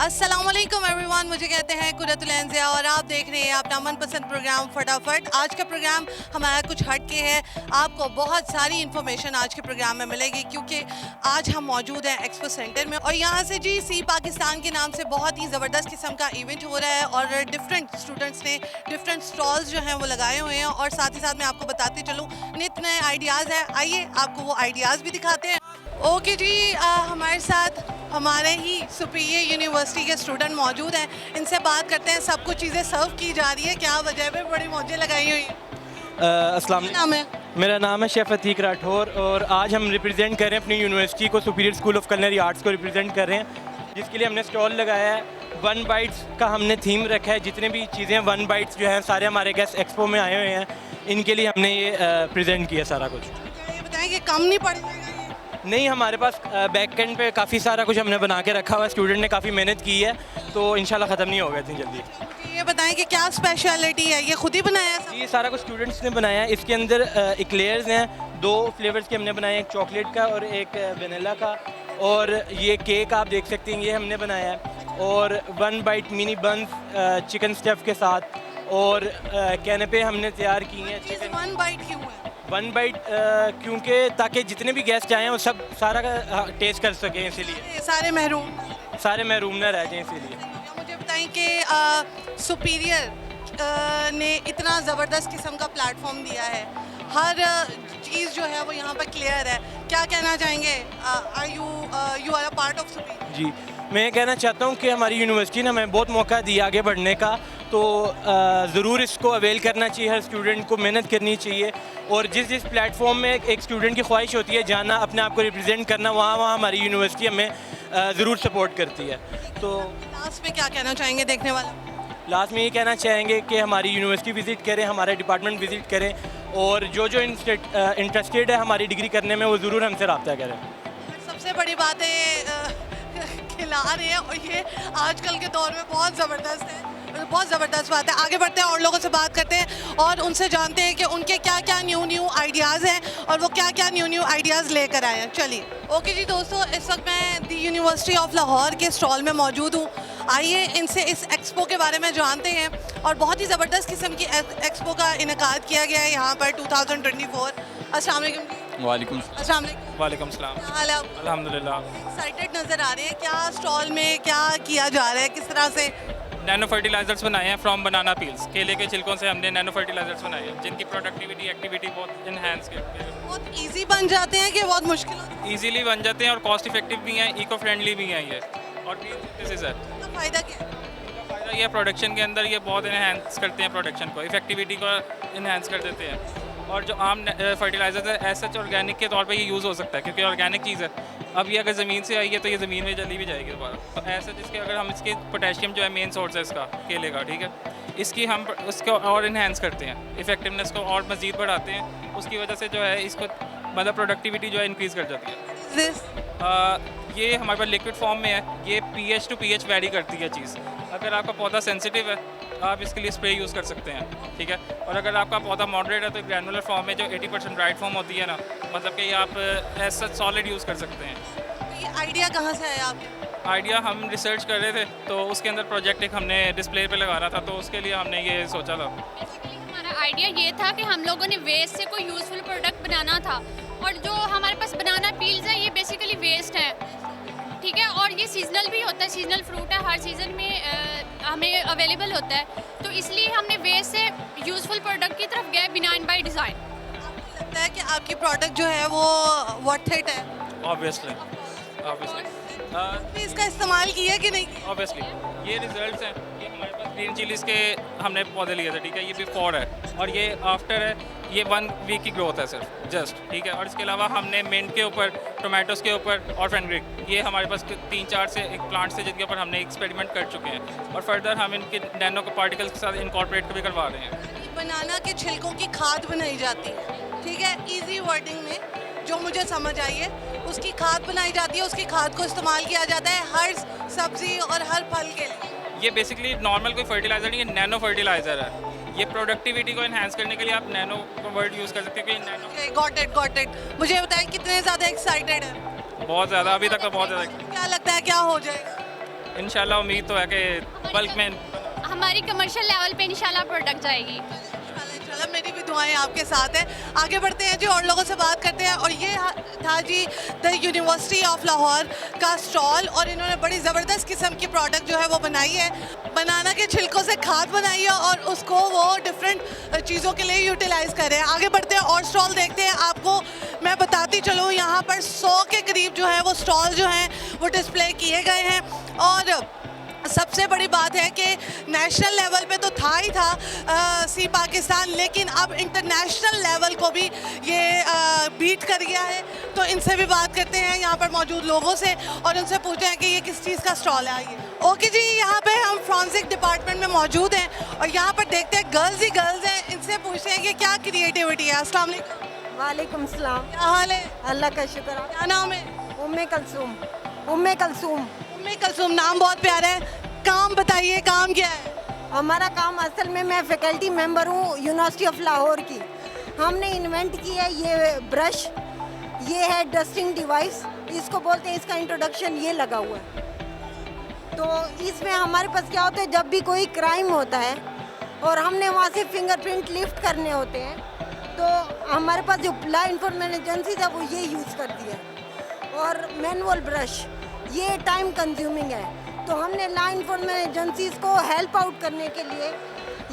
अस्सलामुअलैकुम एवरीवन, मुझे कहते हैं कुरतुल एंजिया और आप देख रहे हैं अपना मनपसंद प्रोग्राम फटाफट। आज का प्रोग्राम हमारा कुछ हट के है। आपको बहुत सारी इन्फॉर्मेशन आज के प्रोग्राम में मिलेगी क्योंकि आज हम मौजूद हैं एक्सपो सेंटर में और यहाँ से जी सी पाकिस्तान के नाम से बहुत ही ज़बरदस्त किस्म का इवेंट हो रहा है और डिफरेंट स्टूडेंट्स ने डिफरेंट स्टॉल्स जो हैं वो लगाए हुए हैं और साथ ही साथ मैं आपको बताती चलूँ नित नए आइडियाज़ हैं। आइए आपको वो आइडियाज़ भी दिखाते हैं। ओके जी, हमारे साथ हमारे ही सुपीरियर यूनिवर्सिटी के स्टूडेंट मौजूद हैं। इनसे बात करते हैं। सब कुछ चीज़ें सर्व की जा रही है, क्या वजह पे बड़ी मौजें लगाई हुई हैं? अस्सलाम नाम है? मेरा नाम है शेफ अतीक राठौर और आज हम रिप्रेजेंट कर रहे हैं अपनी यूनिवर्सिटी को, superior school of culinary arts को रिप्रेजेंट कर रहे हैं, जिसके लिए हमने स्टॉल लगाया है। वन बाइट्स का हमने थीम रखा है। जितने भी चीज़ें वन बाइट्स जो हैं सारे हमारे गेस्ट एक्सपो में आए हुए हैं, इनके लिए हमने ये प्रेजेंट किया सारा कुछ। ये बताएं कि कम नहीं पड़ेगा ये? नहीं, हमारे पास बैक एंड पे काफ़ी सारा कुछ हमने बना के रखा हुआ है। स्टूडेंट ने काफ़ी मेहनत की है तो इंशाल्लाह ख़त्म नहीं होगा इतनी जल्दी। मुझे ये बताएं कि क्या स्पेशलिटी है, ये खुद ही बनाया है सब? ये सारा कुछ स्टूडेंट्स ने बनाया है। इसके अंदर इक्लेयर्स हैं, 2 फ्लेवर्स के हमने बनाए हैं, एक चॉकलेट का और एक वेनिला का। और ये केक आप देख सकते हैं, ये हमने बनाया है। और वन बाइट मिनी बंस चिकन स्टफ के साथ और कैनपे हमने तैयार किए हैं चिकन। वन बाइट क्यों है? वन बाइट क्योंकि ताकि जितने भी गेस्ट आए हैं वो सब सारा का टेस्ट कर सकें, इसीलिए सारे महरूम। सारे महरूम ना रह जाएं इसीलिए। मुझे बताएं कि सुपीरियर ने इतना ज़बरदस्त किस्म का प्लेटफॉर्म दिया है, हर चीज़ जो है वो यहाँ पर क्लियर है। क्या कहना चाहेंगे? You are a part of superior. जी, मैं कहना चाहता हूँ कि हमारी यूनिवर्सिटी ने हमें बहुत मौका दिया आगे बढ़ने का, तो ज़रूर इसको अवेल करना चाहिए। हर स्टूडेंट को मेहनत करनी चाहिए और जिस जिस प्लेटफॉर्म में एक स्टूडेंट की ख्वाहिश होती है जाना, अपने आप को रिप्रेजेंट करना, वहाँ हमारी यूनिवर्सिटी हमें ज़रूर सपोर्ट करती है। तो लास्ट में क्या कहना चाहेंगे देखने वाला? लास्ट में ये कहना चाहेंगे कि हमारी यूनिवर्सिटी विज़िट करें, हमारे डिपार्टमेंट विज़िट करें और जो इंटरेस्टेड है हमारी डिग्री करने में वो ज़रूर हमसे रब्ता करें। सबसे बड़ी बात है खिला रहे हैं और ये आजकल के दौर में बहुत ज़बरदस्त है, बहुत ज़बरदस्त बात है। आगे बढ़ते हैं और लोगों से बात करते हैं और उनसे जानते हैं कि उनके क्या क्या न्यू आइडियाज़ हैं और वो क्या क्या न्यू आइडियाज़ लेकर आए हैं। चलिए ओके जी दोस्तों, इस वक्त मैं दी यूनिवर्सिटी ऑफ लाहौर के स्टॉल में मौजूद हूँ। आइए इनसे इस एक्सपो के बारे में जानते हैं और बहुत ही ज़बरदस्त किस्म की एक्सपो का इनेकाद किया गया है यहाँ पर 2024। अस्सलाम वालेकुम जी। वालेकुम अस्सलाम वालेकुम। वालेकुम सलाम। क्या हाल है आपका? अल्हम्दुलिल्लाह। एक्साइटेड नज़र आ रहे हैं, क्या स्टॉल में क्या किया जा रहा है, किस तरह से? नैनो फर्टिलाइजर्स बनाए हैं फ्रॉम बनाना पील्स। केले के छिलकों से हमने नैनो फर्टिलाइजर्स बनाए हैं जिनकी प्रोडक्टिविटी एक्टिविटी बहुत इन्हेंस करते हैं। बहुत इजी बन जाते हैं कि बहुत मुश्किल होता है? ईजीली बन जाते हैं और कॉस्ट इफेक्टिव भी हैं, इको फ्रेंडली भी हैं ये। और दिस इज है इसका फ़ायदा क्या है? फ़ायदा ये प्रोडक्शन के अंदर ये बहुत इन्हेंस करते हैं, प्रोडक्शन को, इफेक्टिविटी को इन्हेंस कर देते हैं। और जो आम फर्टिलाइजर है एज सच ऑर्गेनिक के तौर पे ये यूज़ हो सकता है क्योंकि ऑर्गेनिक चीज़ है। अब ये अगर ज़मीन से आई है तो ये ज़मीन में जल्दी भी जाएगी दोबारा। तो ऐसा जिसके अगर हम इसके पोटेशियम जो है मेन सोर्स है इसका केले का, ठीक है, इसकी हम उसको और इन्हेंस करते हैं, इफेक्टिवनेस को और मज़ीद बढ़ाते हैं। उसकी वजह से जो है इसको मतलब प्रोडक्टिविटी जो है इंक्रीज़ कर जाती है। This- ये हमारे पास लिक्विड फॉर्म में है। ये pH टू pH वैरी करती है चीज़। अगर आपका पौधा सेंसिटिव है आप इसके लिए स्प्रे यूज़ कर सकते हैं, ठीक है। और अगर आपका पौधा मॉडरेट है तो ग्रैनुलर फॉर्म में जो 80% ड्राइड फॉर्म होती है ना, मतलब कि ये आप ऐसा सॉलिड यूज़ कर सकते हैं। ये आइडिया कहाँ से आया आपके? आइडिया हम रिसर्च कर रहे थे तो उसके अंदर प्रोजेक्ट एक हमने डिस्प्ले पे लगाना था तो उसके लिए हमने ये सोचा था। बेसिकली हमारा आइडिया ये था कि हम लोगों ने वेस्ट से कोई यूज़फुल प्रोडक्ट बनाना था और जो हमारे पास बनाना पील्स है ये बेसिकली वेस्ट है, ठीक है। और ये सीजनल भी होता है, सीजनल फ्रूट है, हर सीज़न में हमें अवेलेबल होता है, तो इसलिए हमने वेस्ट से यूज़फुल प्रोडक्ट की तरफ गए बिनाइन बाय डिज़ाइन। आपको लगता है कि आपकी प्रोडक्ट जो है वो वर्थ इट है? ऑब्वियसली इसका इस्तेमाल किया कि नहीं किया? ऑब्वियसली ये रिजल्ट्स हैं। ये हमारे पास ग्रीन चिलीज़ के हमने पौधे लिए थे, ठीक है, ये बिफोर है और ये आफ्टर है। ये 1 वीक की ग्रोथ है सिर्फ जस्ट, ठीक है। और इसके अलावा हमने मिंट के ऊपर, टोमेटोज़ के ऊपर और फेनग्रिक, ये हमारे पास 3-4 से एक प्लांट्स है जिनके ऊपर हमने एक्सपेरिमेंट कर चुके हैं और फर्दर हम इनके नैनो पार्टिकल्स के साथ इनकॉर्पोरेट भी करवा रहे हैं। बनाना के छिलकों की खाद बनाई जाती है, ठीक है, इजी वर्डिंग में जो मुझे समझ आई है, उसकी खाद बनाई जाती है, उसकी खाद को इस्तेमाल किया जाता है हर सब्जी और हर फल के लिए। ये बेसिकली नॉर्मल कोई फर्टिलाइज़र नहीं है, नैनो फर्टिलाइज़र है। ये प्रोडक्टिविटी को इन्हांस करने के लिए आप नैनो का वर्ड यूज़ कर सकते हैं कि नैनो। Got it. मुझे बताएं कितने ज़्यादा एक्साइटेड है? बहुत ज़्यादा, अभी तक तो बहुत ज़्यादा। क्या लगता है क्या हो जाएगा? इंशाल्लाह उम्मीद तो है कि बल्क में हमारी कमर्शियल लेवल पे इंशाल्लाह प्रोडक्ट जाएगी। चलो मेरी भी दुआएं आपके साथ हैं। आगे बढ़ते हैं जी और लोगों से बात करते हैं। और ये था जी द यूनिवर्सिटी ऑफ लाहौर का स्टॉल और इन्होंने बड़ी ज़बरदस्त किस्म की प्रोडक्ट जो है वो बनाई है। बनाना के छिलकों से खाद बनाई है और उसको वो डिफरेंट चीज़ों के लिए यूटिलाइज़ कर रहे हैं। आगे बढ़ते हैं और स्टॉल देखते हैं। आपको मैं बताती चलूँ यहाँ पर 100 के करीब जो है वो स्टॉल जो हैं वो डिस्प्ले किए गए हैं। और सबसे बड़ी बात है कि नेशनल लेवल पे तो था ही था सी पाकिस्तान, लेकिन अब इंटरनेशनल लेवल को भी ये बीट कर गया है। तो इनसे भी बात करते हैं यहाँ पर मौजूद लोगों से और उनसे पूछते हैं कि ये किस चीज़ का स्टॉल है। आइए। ओके जी, यहाँ पे हम फॉरेंसिक डिपार्टमेंट में मौजूद हैं और यहाँ पर देखते हैं गर्ल्स ही गर्ल्स हैं। इनसे पूछते हैं कि क्या क्रिएटिविटी है। अस्सलाम वालेकुम। वालेकुम सलाम। क्या हाल है? अल्लाह का शुक्र। क्या नाम है? उम्मे कलसूम। उम्मे कलसूम। उम्मे कलसूम, नाम बहुत प्यारा है। काम बताइए, काम क्या है? हमारा काम असल में मैं फैकल्टी मेंबर हूँ यूनिवर्सिटी ऑफ लाहौर की। हमने इन्वेंट की है ये ब्रश, ये है डस्टिंग डिवाइस, इसको बोलते हैं, इसका इंट्रोडक्शन ये लगा हुआ है। तो इसमें हमारे पास क्या होता है, जब भी कोई क्राइम होता है और हमने वहाँ से फिंगरप्रिंट लिफ्ट करने होते हैं तो हमारे पास जो लॉ इन्फोर्समेंट एजेंसी है वो ये यूज़ करती है। और मैनुअल ब्रश ये टाइम कंज्यूमिंग है, तो हमने लॉ इन्फोर्समेंट एजेंसीज़ को हेल्प आउट करने के लिए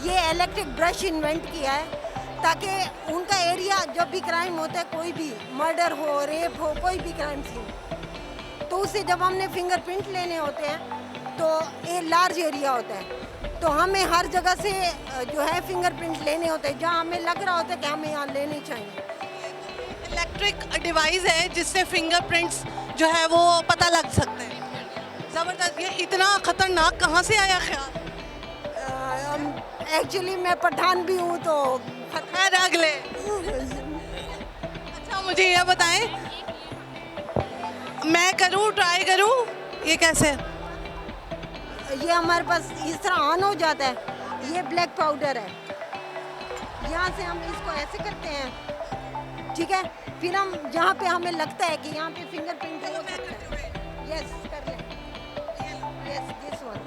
ये इलेक्ट्रिक ब्रश इन्वेंट किया है ताकि उनका एरिया जब भी क्राइम होता है, कोई भी मर्डर हो, रेप हो, कोई भी क्राइम सीन, तो उससे जब हमने फिंगरप्रिंट लेने होते हैं तो ये लार्ज एरिया होता है, तो हमें हर जगह से जो है फिंगरप्रिंट लेने होते हैं जहाँ हमें लग रहा होता है कि हमें यहाँ लेने चाहिए। इलेक्ट्रिक डिवाइस है जिससे फिंगरप्रिंट्स जो है वो पता लग सकते हैं। ज़बरदस्त। ये इतना ख़तरनाक कहाँ से आया ख्याल? एक्चुअली मैं पठान भी हूँ तो खैर अगले। अच्छा मुझे ये बताएं, मैं करूँ, ट्राई करूँ, ये कैसे? ये हमारे पास इस तरह ऑन हो जाता है। ये ब्लैक पाउडर है, यहाँ से हम इसको ऐसे करते हैं, ठीक है। फिर हम जहाँ पे हमें लगता है कि यहाँ पे फिंगरप्रिंट हो सकता है, यस कर लें, यस दिस वन।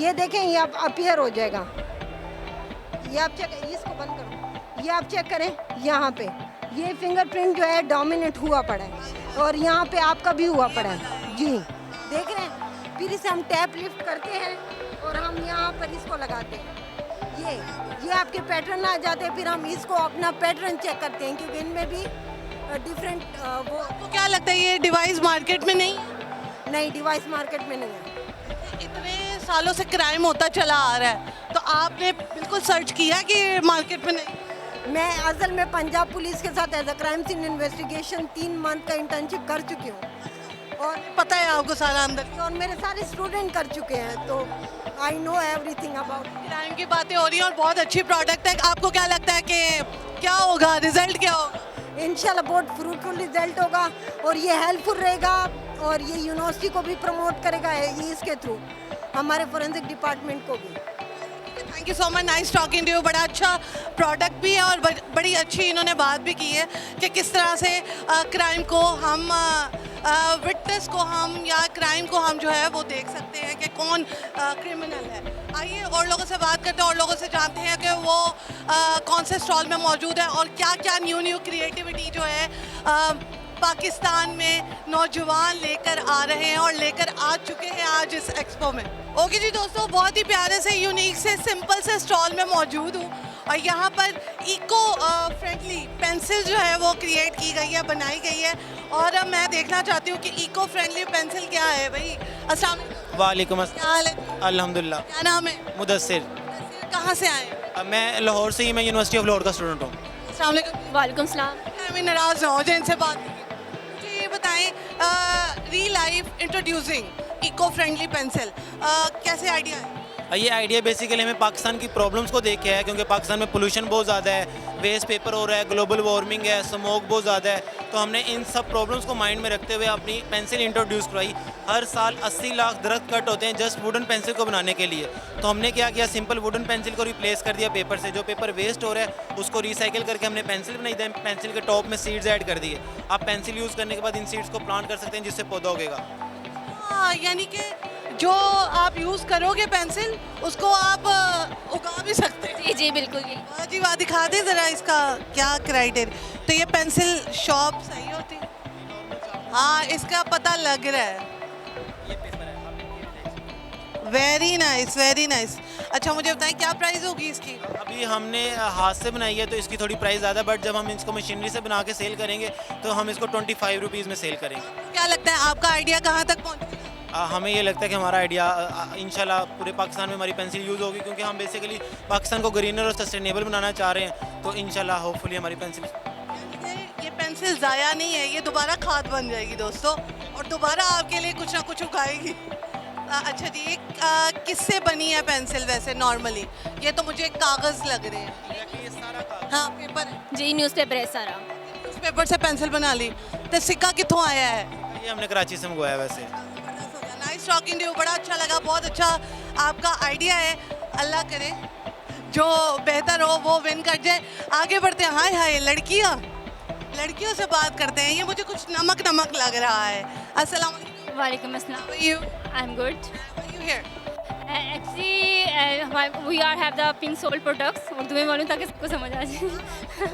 ये देखें, ये आप अपीयर हो जाएगा। ये आप चेक, इसको बंद करो, ये आप चेक करें, यहाँ पे ये फिंगरप्रिंट जो है डोमिनेट हुआ पड़ा है और यहाँ पे आपका भी हुआ पड़ा है जी, देख रहे हैं। फिर इसे हम टैप लिफ्ट करते हैं और हम यहाँ पर इसको लगाते हैं, ये आपके पैटर्न आ जाते हैं। फिर हम इसको अपना पैटर्न चेक करते हैं क्योंकि इनमें भी डिफरेंट वो। तो क्या लगता है ये डिवाइस मार्केट में नहीं? नहीं, डिवाइस मार्केट में नहीं है। इतने सालों से क्राइम होता चला आ रहा है, तो आपने बिल्कुल सर्च किया कि मार्केट में नहीं? मैं असल में पंजाब पुलिस के साथ as a crime scene investigation 3 month का इंटर्नशिप कर चुकी हूँ और पता है आपको सारा अंदर, और मेरे सारे स्टूडेंट कर चुके हैं, तो I know everything about crime की बातें हो रही हैं और बहुत अच्छी प्रोडक्ट है। आपको क्या लगता है कि क्या होगा, रिजल्ट क्या होगा? इंशाल्लाह बहुत फ्रूटफुल रिजल्ट होगा और ये हेल्पफुल रहेगा और ये यूनिवर्सिटी को भी प्रमोट करेगा ये इसके थ्रू, हमारे फोरेंसिक डिपार्टमेंट को भी। Thank you so much, nice talking to you. बड़ा अच्छा प्रोडक्ट भी है और बड़ी अच्छी इन्होंने बात भी की है कि किस तरह से क्राइम को हम विटनेस को हम या क्राइम को हम जो है वो देख सकते हैं कि कौन क्रिमिनल है। आइए और लोगों से बात करते हैं और लोगों से जानते हैं कि वो कौन से स्टॉल में मौजूद है और क्या क्या न्यू क्रिएटिविटी जो है पाकिस्तान में नौजवान लेकर आ रहे हैं और लेकर आ चुके हैं आज इस एक्सपो में। ओके जी दोस्तों, बहुत ही प्यारे से यूनिक से सिंपल से स्टॉल में मौजूद हूँ और यहाँ पर इको फ्रेंडली पेंसिल जो है वो क्रिएट की गई है, बनाई गई है। और अब मैं देखना चाहती हूँ कि इको फ्रेंडली पेंसिल क्या है भाई। अस्सलाम वालेकुम क्या हाल है? अल्हम्दुलिल्लाह। क्या नाम है? मुदस्सिर। कहाँ से आए? मैं लाहौर से ही, मैं यूनिवर्सिटी ऑफ लाहौर का स्टूडेंट हूँ। अस्सलाम वालेकुम। वालेकुम सलाम। मैं नाराज़ ना हो जाए इनसे बात। मुझे ये बताएं, re life introducing eco friendly pencil, कैसे आइडिया है? ये आइडिया बेसिकली हमें पाकिस्तान की प्रॉब्लम्स को देख के है, क्योंकि पाकिस्तान में पोल्यूशन बहुत ज़्यादा है, वेस्ट पेपर हो रहा है, ग्लोबल वार्मिंग है, स्मोक बहुत ज़्यादा है। तो हमने इन सब प्रॉब्लम्स को माइंड में रखते हुए अपनी पेंसिल इंट्रोड्यूस कराई। हर साल 80 लाख दरख्त कट होते हैं जस्ट वुडन पेंसिल को बनाने के लिए। तो हमने क्या किया, सिंपल वुडन पेंसिल को रिप्लेस कर दिया पेपर से। जो पेपर वेस्ट हो रहा है उसको रिसाइकिल करके हमने पेंसिल बनाई दी। पेंसिल के टॉप में सीड्स ऐड कर दिए। आप पेंसिल यूज़ करने के बाद इन सीड्स को प्लांट कर सकते हैं जिससे पौधा उगेगा। हाँ, यानी कि जो आप यूज़ करोगे पेंसिल उसको आप उगा भी सकते हैं। जी जी बिल्कुल जी। वाह जी वाह, दिखा दे ज़रा इसका क्या क्राइटेरिया। तो ये पेंसिल शॉप सही होती है? हाँ, इसका पता लग रहा है। Very nice, very nice. अच्छा मुझे बताएं क्या प्राइस होगी इसकी? अभी हमने हाथ से बनाई है तो इसकी थोड़ी प्राइस ज़्यादा, बट जब हम इसको मशीनरी से बना के सेल करेंगे तो हम इसको 25 रुपीज़ में सेल करेंगे। क्या लगता है आपका आइडिया कहाँ तक पहुँचेगा? हमें ये लगता है कि हमारा आइडिया इंशाल्लाह पूरे पाकिस्तान में हमारी पेंसिल यूज़ होगी, क्योंकि हम बेसिकली पाकिस्तान को ग्रीनर और सस्टेनेबल बनाना चाह रहे हैं। तो इंशाल्लाह होपफुली हमारी पेंसिल ये पेंसिल ज़ाया नहीं है, ये दोबारा खाद बन जाएगी दोस्तों, और दोबारा आपके लिए कुछ ना कुछ उगाएगी। अच्छा जी, ये किससे बनी है पेंसिल वैसे नॉर्मली? ये तो मुझे कागज़ लग रहे हैं। हाँ, पेपर है। जी न्यूज़पेपर है सारा। उस पेपर से पेंसिल बना ली। तो सिक्का कितों आया है? ये हमने कराची से मंगवाया वैसे। नाइस टॉकिंग टू यू, बड़ा अच्छा लगा, बहुत अच्छा आपका आइडिया है। अल्लाह करे जो बेहतर हो वो विन कर जाए। आगे बढ़ते हैं। हाय हाय, लड़कियों से बात करते हैं। ये मुझे कुछ नमक नमक लग रहा है। अस्सलाम वालेकुम। वालेकुम अस्सलाम। You I am good. You here? Actually we are have the pink soul products. Urdu में बोलूँ ताकि सबको समझ आ जाए।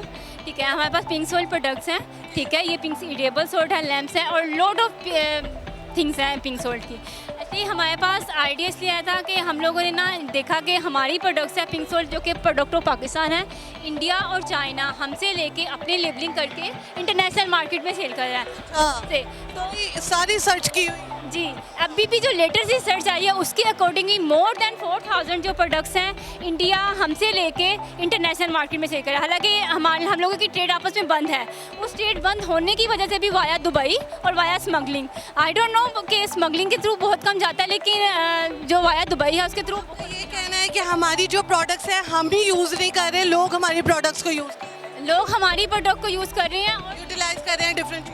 ठीक है, हमारे पास पिंक सोल प्रोडक्ट्स हैं। ठीक है, ये पिंक इरेबल सोल्ट है, लैम्प्स हैं और लोड ऑफ थिंग्स हैं पिंक सोल्ट की। एक्चुअली हमारे पास आइडिया इसलिए आया था कि हम लोगों ने ना देखा कि हमारी प्रोडक्ट्स है पिंक सोल्ट जो कि प्रोडक्ट ऑफ पाकिस्तान है, इंडिया और चाइना हमसे लेके अपने लेबलिंग करके इंटरनेशनल मार्केट में सेल कर रहा है। तो सारी सर्च की हुई जी, अभी भी जो लेटेस्ट रिसर्च आई है उसके अकॉर्डिंगली मोर देन 4000 जो प्रोडक्ट्स हैं इंडिया हमसे लेके इंटरनेशनल मार्केट में सेल कर रहा है। हालांकि हम लोगों की ट्रेड आपस में बंद है, उस ट्रेड बंद होने की वजह से भी वाया दुबई और via smuggling, I don't know कि स्मगलिंग के थ्रू बहुत कम जाता है, लेकिन जो वाया दुबई है उसके थ्रू ये कहना है कि हमारी जो प्रोडक्ट्स हैं हम भी यूज़ नहीं कर रहे, लोग हमारी प्रोडक्ट्स को लोग हमारी प्रोडक्ट को यूज़ कर रहे हैं और यूटिलाइज कर रहे हैं डिफरेंट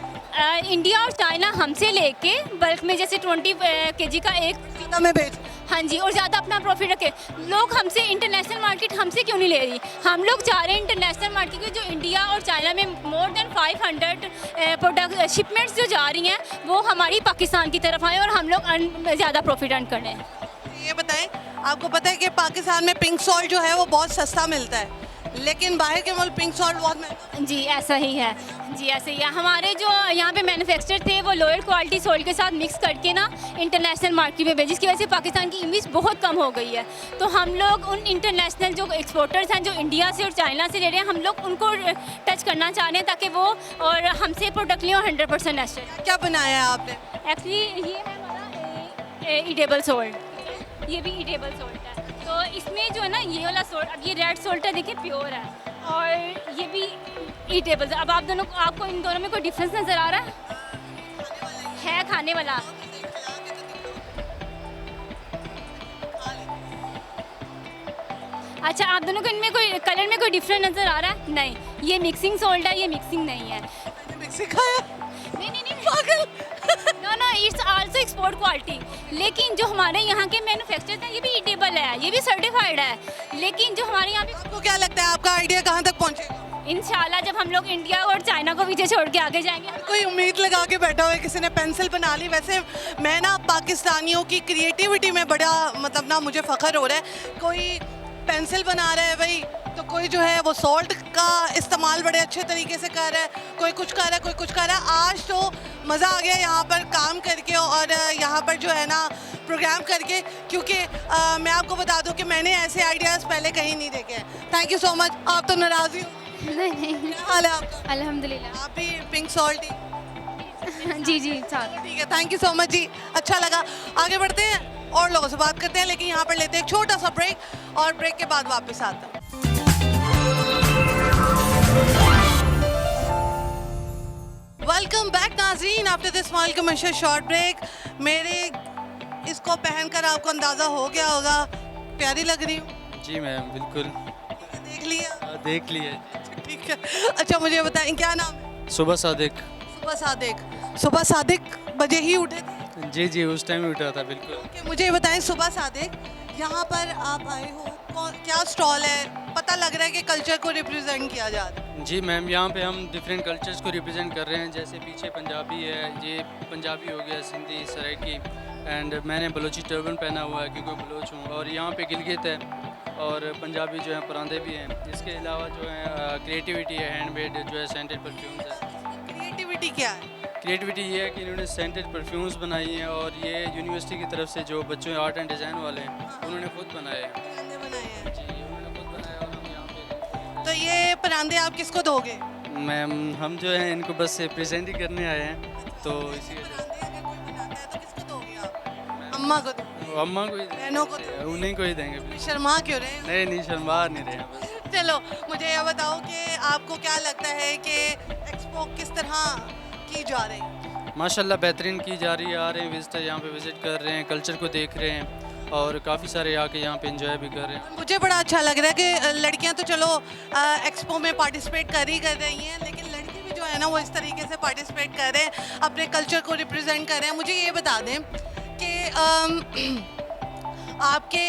इंडिया और चाइना हमसे लेके बल्क में जैसे 20 kg का एक में बेच। हाँ जी, और ज़्यादा अपना प्रॉफिट रखे। लोग हमसे इंटरनेशनल मार्केट हमसे क्यों नहीं ले रही? हम लोग चाह रहे हैं इंटरनेशनल मार्केट की जो इंडिया और चाइना में मोर देन 500 प्रोडक्ट शिपमेंट्स जो जा रही हैं वो हमारी पाकिस्तान की तरफ आए और हम लोग ज़्यादा प्रॉफिट अर्न कर रहे हैं। ये बताएं, आपको पता है कि पाकिस्तान में पिंक सॉल्ट जो है वो बहुत सस्ता मिलता है, लेकिन बाहर के मुल्क पिंक सॉल्ट बहुत महंगा। जी ऐसा ही है, जी ऐसे ही है। हमारे जो यहाँ पे मैन्युफैक्चर थे वो लोअर क्वालिटी सॉल्ट के साथ मिक्स करके ना इंटरनेशनल मार्केट में भेजे, जिसकी वजह से पाकिस्तान की इमेज बहुत कम हो गई है। तो हम लोग उन इंटरनेशनल जो एक्सपोर्टर्स हैं जो इंडिया से और चाइना से ले रहे हैं, हम लोग उनको टच करना चाह रहे हैं ताकि वो और हमसे प्रोडक्ट लें और 100% नेचुरल। क्या बनाया है आपने? एक्चुअली ये है हमारा ईटेबल सोल्ट, ये भी ईटेबल सोल्ट है। तो इसमें जो है ना ये वाला सोल्ट, अब ये रेड सोल्ट है देखिए प्योर है, और ये भी ईटेबल है। अब आपको इन दोनों में कोई डिफरेंस नज़र आ रहा है खाने वाला? अच्छा, आप दोनों को इनमें कोई कलर में कोई डिफरेंस नज़र आ रहा है? नहीं, ये मिक्सिंग सोल्ट है, ये मिक्सिंग नहीं है। मिक्सिंग खाया? नहीं पागल। No it's also export quality, लेकिन जो हमारे यहाँ के मैन्युफैक्चरर्स हैं ये भी ईटेबल है, ये भी सर्टिफाइड है, लेकिन जो हमारे यहाँ पे आपको क्या लगता है आपका आइडिया कहाँ तक पहुँचेगा? इंशाल्लाह जब हम लोग इंडिया और चाइना को पीछे छोड़ के आगे जाएंगे। कोई उम्मीद लगा के बैठा हुआ है, किसी ने पेंसिल बना ली। वैसे मैं ना पाकिस्तानियों की क्रिएटिविटी में बड़ा मतलब ना मुझे फ़ख्र हो रहा है। कोई पेंसिल बना रहा है भाई, तो कोई जो है वो सॉल्ट का इस्तेमाल बड़े अच्छे तरीके से कर रहा है, कोई कुछ कर रहा है, कोई कुछ कर रहा है। आज तो मज़ा आ गया यहाँ पर काम करके और यहाँ पर जो है ना प्रोग्राम करके, क्योंकि मैं आपको बता दूँ कि मैंने ऐसे आइडियाज़ पहले कहीं नहीं देखे हैं। Thank you so much. आप तो नाराज़ ही हो? नहीं, क्या हाल है आपका? अल्हम्दुलिल्लाह। आप भी पिंक सॉल्ट ही? जी जी साथ। ठीक है, थैंक यू सो मच जी, अच्छा लगा। आगे बढ़ते हैं और लोगों से बात करते हैं, लेकिन यहाँ पर लेते हैं एक छोटा सा ब्रेक और ब्रेक के बाद वापस आते हैं। वेलकम बैक नाज़रीन, after this small commercial short break. मेरे इसको पहनकर आपको अंदाज़ा हो गया होगा, प्यारी लग रही हूँ। जी मैम बिल्कुल। देख लिया? देख लिए। ठीक है, अच्छा मुझे बताएं क्या नाम है? सुबह सादिक। सुबह सादिक बजे ही उठे थे? जी जी उस टाइम ही उठा था बिल्कुल। कि मुझे बताएं सुबह सादिक, यहाँ पर आप आए हो, क्या स्टॉल है? पता लग रहा है कि कल्चर को रिप्रेजेंट किया जा रहा है। जी मैम, यहाँ पे हम डिफरेंट कल्चर्स को रिप्रेजेंट कर रहे हैं। जैसे पीछे पंजाबी है, ये पंजाबी हो गया, सिंधी, सराइकी, एंड मैंने बलोची टर्बन पहना हुआ है क्योंकि बलोच हूँ, और यहाँ पे गिलगित है और पंजाबी जो है परांदे भी हैं। इसके अलावा जो है क्रिएटिविटी है, हैंडमेड जो है सेंटेड परफ्यूम्स है। क्रिएटिविटी क्या है? क्रिएटिविटी ये है कि इन्होंने सेंटेड परफ्यूम्स बनाई हैं और ये यूनिवर्सिटी की तरफ से जो बच्चों आर्ट एंड डिज़ाइन वाले हैं उन्होंने खुद बनाए हैं। परांदे बनाए हैं। जी, उन्होंने खुद बनाया और हम यहाँ पे तो ये परांदे आप किसको दोगे? मैम हम जो है इनको बस प्रेजेंट ही करने आए हैं, तो इसी वजह परांदे अगर कोई बनाता है तो किसको दोगे आप? अम्मा को दोगे? से अम्मा को ही बहनों को देंगे, उन्हीं को ही देंगे। शर्मा क्यों रहे? नहीं शर्मा नहीं रहे हैं बस। चलो मुझे ये बताओ कि आपको क्या लगता है कि एक्सपो किस तरह की जा रही है? माशाल्लाह बेहतरीन की जा रही है। आ रहे हैं विजिटर यहाँ पे विज़िट कर रहे हैं, कल्चर को देख रहे हैं और काफ़ी सारे आके यहाँ पे एंजॉय भी कर रहे हैं। मुझे बड़ा अच्छा लग रहा है कि लड़कियां तो चलो एक्सपो में पार्टिसिपेट कर रही हैं, लेकिन लड़के भी जो है ना वो इस तरीके से पार्टिसिपेट कर रहे हैं, अपने कल्चर को रिप्रेजेंट कर रहे हैं। मुझे ये बता दें कि आपके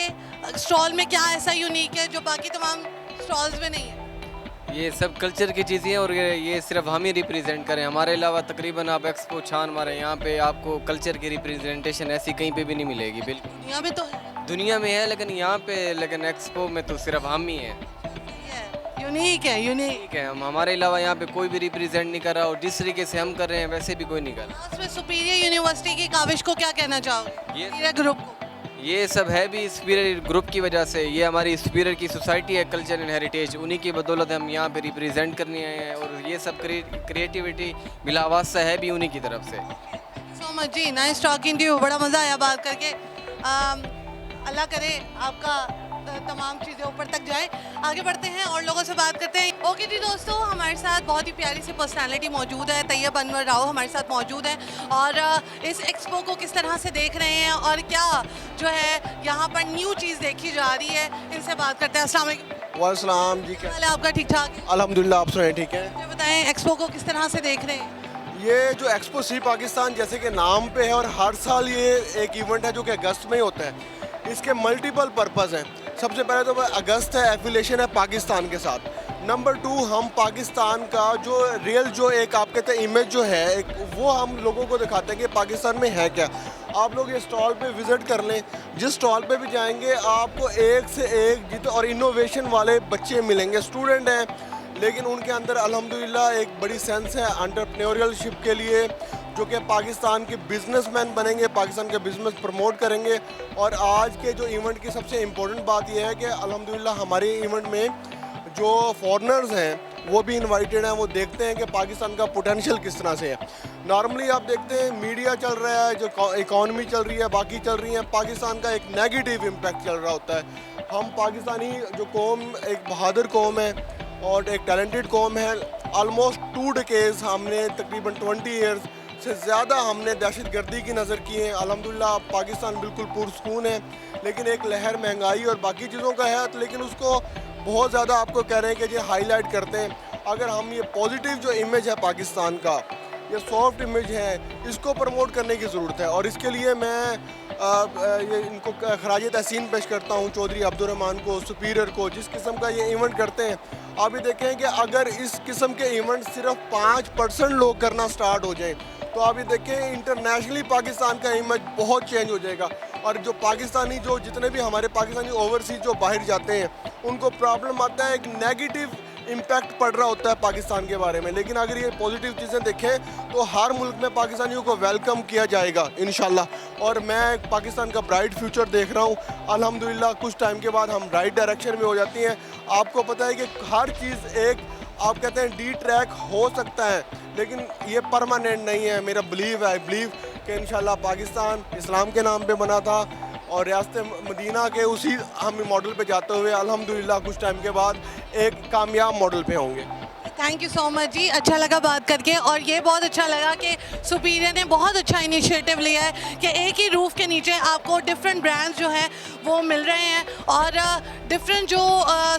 स्टॉल में क्या ऐसा यूनिक है जो बाकी तमाम स्टॉल्स में नहीं है? ये सब कल्चर की चीज़ें हैं और ये सिर्फ हम ही रिप्रेजेंट करें। हमारे अलावा तकरीबन आप एक्सपो छान मारें, यहाँ पे आपको कल्चर की रिप्रेजेंटेशन ऐसी कहीं पे भी नहीं मिलेगी। बिल्कुल दुनिया में तो है, दुनिया में है, लेकिन यहाँ पे एक्सपो में तो सिर्फ हम ही हैं। यूनिक है, यूनिक। ठीक है, हम हमारे अलावा यहाँ पे कोई भी रिप्रेजेंट नहीं कर रहा और जिस तरीके से हम कर रहे हैं वैसे भी कोई नहीं कर रहा। उसमें सुपीरियर यूनिवर्सिटी की काविश को क्या कहना चाहोगे? ये- सुपीरियर ग्रुप को? ये सब है भी सुपीरियर ग्रुप की वजह से। ये हमारी सुपीरियर की सोसाइटी है, कल्चर एंड हेरिटेज, उन्हीं की बदौलत हम यहाँ पे रिप्रेजेंट करने आए हैं और ये सब क्रिएटिविटी बिलावास्ता है भी उन्हीं की तरफ से। सो मच जी, नाइस टॉकिंग टू यू। बड़ा मज़ा आया बात करके। अल्लाह करे आपका तमाम चीज़ें ऊपर तक जाए। आगे बढ़ते हैं और लोगों से बात करते हैं। ओके जी दोस्तों, हमारे साथ बहुत ही प्यारी सी पर्सनालिटी मौजूद है, तैयब अनवर राव हमारे साथ मौजूद है और इस एक्सपो को किस तरह से देख रहे हैं और क्या जो है यहाँ पर न्यू चीज़ देखी जा रही है, इनसे बात करते हैं। अस्सलाम वालेकुम। वालेकुम जी, क्या हाल है आपका? ठीक ठाक है? अल्हम्दुलिल्लाह, आप सुनाए ठीक है। मुझे बताएं एक्सपो को किस तरह से देख रहे हैं? ये जो एक्सपो सी पाकिस्तान जैसे कि नाम पे है और हर साल ये एक इवेंट है जो कि अगस्त में ही होता है। इसके मल्टीपल पर्पस हैं। सबसे पहले तो अगस्त है, एफिलेशन है पाकिस्तान के साथ। नंबर 2, हम पाकिस्तान का जो रियल जो एक आप कहते हैं इमेज जो है एक, वो हम लोगों को दिखाते हैं कि पाकिस्तान में है क्या। आप लोग ये स्टॉल पे विज़िट कर लें, जिस स्टॉल पे भी जाएंगे आपको एक से एक और इनोवेशन वाले बच्चे मिलेंगे। स्टूडेंट हैं लेकिन उनके अंदर अल्हम्दुलिल्लाह एक बड़ी सेंस है एंटरप्रेन्योरियलशिप के लिए, जो कि पाकिस्तान के बिजनेसमैन बनेंगे, पाकिस्तान के बिजनेस प्रमोट करेंगे। और आज के जो इवेंट की सबसे इम्पोर्टेंट बात यह है कि अल्हम्दुलिल्लाह हमारे इवेंट में जो फॉरेनर्स हैं वो भी इनवाइटेड हैं। वो देखते हैं कि पाकिस्तान का पोटेंशियल किस तरह से है। नॉर्मली आप देखते हैं मीडिया चल रहा है, जो इकॉनमी चल रही है, बाकी चल रही है, पाकिस्तान का एक नेगेटिव इम्पैक्ट चल रहा होता है। हम पाकिस्तानी जो कौम एक बहादुर कौम है और एक टैलेंटेड कौम है। ऑलमोस्ट 2 डेकेड्स हमने तकरीबन 20 ईयर्स से ज़्यादा हमने दहशतगर्दी की नज़र की है। अल्हम्दुलिल्लाह पाकिस्तान बिल्कुल पुरसकून है, लेकिन एक लहर महंगाई और बाकी चीज़ों का है, तो लेकिन उसको बहुत ज़्यादा आपको कह रहे हैं कि ये हाईलाइट करते हैं। अगर हम ये पॉजिटिव जो इमेज है पाकिस्तान का, ये सॉफ्ट इमेज है, इसको प्रमोट करने की ज़रूरत है। और इसके लिए मैं ये इनको खराज तहसीन पेश करता हूँ चौधरी अब्दुर्रहमान को, सुपीरियर को, जिस किस्म का ये इवेंट करते हैं। आप ये देखें कि अगर इस किस्म के इवेंट सिर्फ 5% लोग करना स्टार्ट हो जाएं, तो आप ये देखें इंटरनेशनली पाकिस्तान का इमेज बहुत चेंज हो जाएगा। और जो पाकिस्तानी जो जितने भी हमारे पाकिस्तानी ओवरसीज जो बाहर जाते हैं उनको प्रॉब्लम आता है, एक नेगेटिव इम्पैक्ट पड़ रहा होता है पाकिस्तान के बारे में। लेकिन अगर ये पॉजिटिव चीज़ें देखें तो हर मुल्क में पाकिस्तानियों को वेलकम किया जाएगा इंशाल्लाह। और मैं पाकिस्तान का ब्राइट फ्यूचर देख रहा हूँ अल्हम्दुलिल्लाह। कुछ टाइम के बाद हम राइट डायरेक्शन में हो जाती हैं। आपको पता है कि हर चीज़ एक आप कहते हैं डी ट्रैक हो सकता है, लेकिन ये परमानेंट नहीं है। मेरा बिलीव है, आई बिलीव कि इंशाल्लाह पाकिस्तान इस्लाम के नाम पे बना था और रियासत मदीना के उसी हम मॉडल पे जाते हुए अल्हम्दुलिल्लाह कुछ टाइम के बाद एक कामयाब मॉडल पे होंगे। थैंक यू सो मच जी, अच्छा लगा बात करके। और ये बहुत अच्छा लगा कि सुपीरियर ने बहुत अच्छा इनिशिएटिव लिया है कि एक ही रूफ के नीचे आपको डिफरेंट ब्रांड्स जो हैं वो मिल रहे हैं और डिफरेंट जो